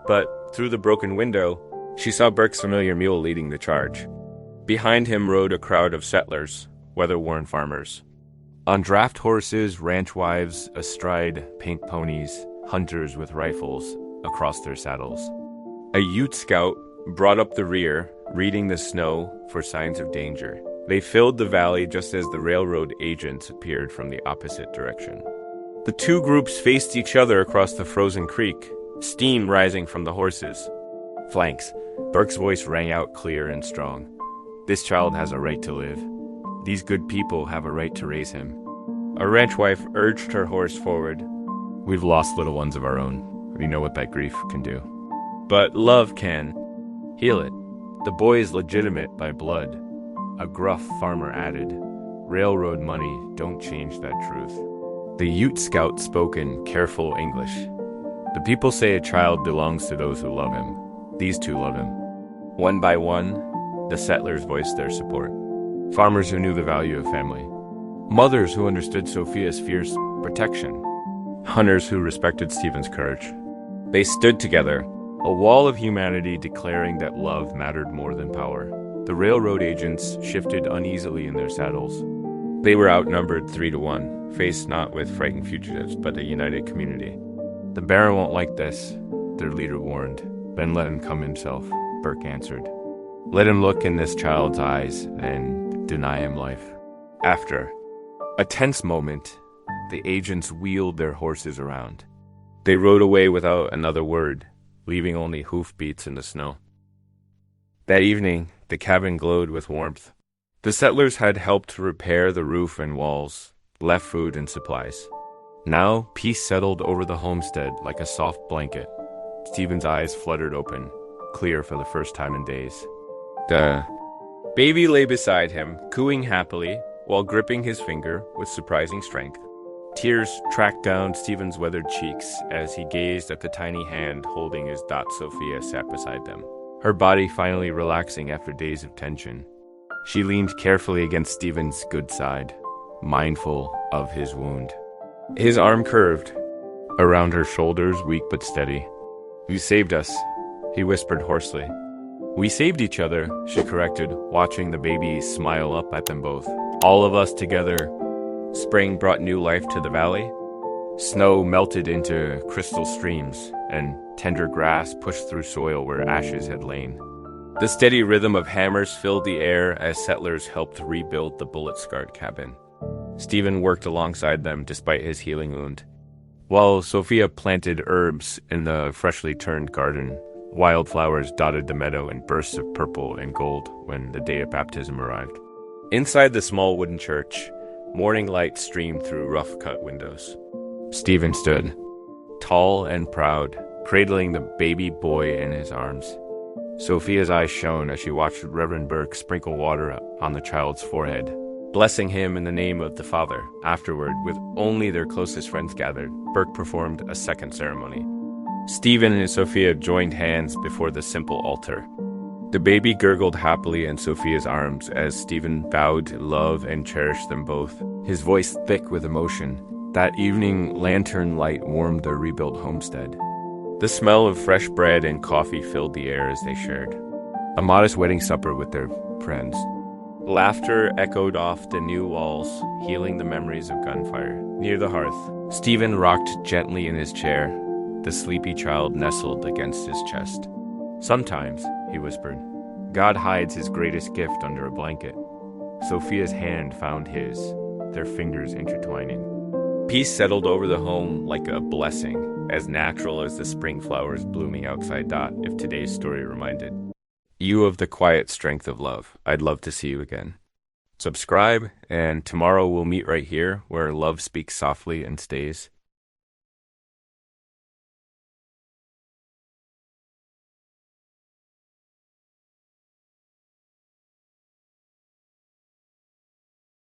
But through the broken window, she saw Burke's familiar mule leading the charge. Behind him rode a crowd of settlers, weather-worn farmers. On draft horses, ranch wives astride pink ponies, hunters with rifles across their saddles. A Ute scout brought up the rear, reading the snow for signs of danger. They filled the valley just as the railroad agents appeared from the opposite direction. The 2 groups faced each other across the frozen creek, steam rising from the horses' flanks. Burke's voice rang out clear and strong. "This child has a right to live. These good people have a right to raise him." A ranch wife urged her horse forward. "We've lost little ones of our own. We know what that grief can do. But love can heal it. The boy is legitimate by blood." A gruff farmer added, "Railroad money don't change that truth." The Ute scout spoke in careful English. "The people say a child belongs to those who love him. These 2 love him." One by one, the settlers voiced their support. Farmers who knew the value of family. Mothers who understood Sophia's fierce protection. Hunters who respected Stephen's courage. They stood together, a wall of humanity declaring that love mattered more than power. The railroad agents shifted uneasily in their saddles. They were outnumbered 3 to 1, faced not with frightened fugitives, but a united community. "The Baron won't like this," their leader warned. "Then let him come himself," Burke answered. "Let him look in this child's eyes and deny him life." After a tense moment, the agents wheeled their horses around. They rode away without another word, leaving only hoofbeats in the snow. That evening, the cabin glowed with warmth. The settlers had helped repair the roof and walls, left food and supplies. Now, peace settled over the homestead like a soft blanket. Stephen's eyes fluttered open, clear for the first time in days. The baby lay beside him, cooing happily, while gripping his finger with surprising strength. Tears tracked down Stephen's weathered cheeks as he gazed at the tiny hand holding his dot. Sophia sat beside them, her body finally relaxing after days of tension. She leaned carefully against Stephen's good side, mindful of his wound. His arm curved around her shoulders, weak but steady. "You saved us," he whispered hoarsely. "We saved each other," she corrected, watching the baby smile up at them both. "All of us together." Spring brought new life to the valley. Snow melted into crystal streams, and tender grass pushed through soil where ashes had lain. The steady rhythm of hammers filled the air as settlers helped rebuild the bullet-scarred cabin. Stephen worked alongside them despite his healing wound, while Sophia planted herbs in the freshly turned garden. Wildflowers dotted the meadow in bursts of purple and gold when the day of baptism arrived. Inside the small wooden church, morning light streamed through rough-cut windows. Stephen stood, tall and proud, cradling the baby boy in his arms. Sophia's eyes shone as she watched Reverend Burke sprinkle water on the child's forehead, blessing him in the name of the Father. Afterward, with only their closest friends gathered, Burke performed a second ceremony. Stephen and Sophia joined hands before the simple altar. The baby gurgled happily in Sophia's arms as Stephen vowed to love and cherish them both, his voice thick with emotion. That evening, lantern light warmed their rebuilt homestead. The smell of fresh bread and coffee filled the air as they shared a modest wedding supper with their friends. Laughter echoed off the new walls, healing the memories of gunfire. Near the hearth, Stephen rocked gently in his chair, the sleepy child nestled against his chest. "Sometimes," he whispered, "God hides his greatest gift under a blanket." Sophia's hand found his, their fingers intertwining. Peace settled over the home like a blessing, as natural as the spring flowers blooming outside Dot, if today's story reminded you of the quiet strength of love. I'd love to see you again. Subscribe, and tomorrow we'll meet right here where love speaks softly and stays.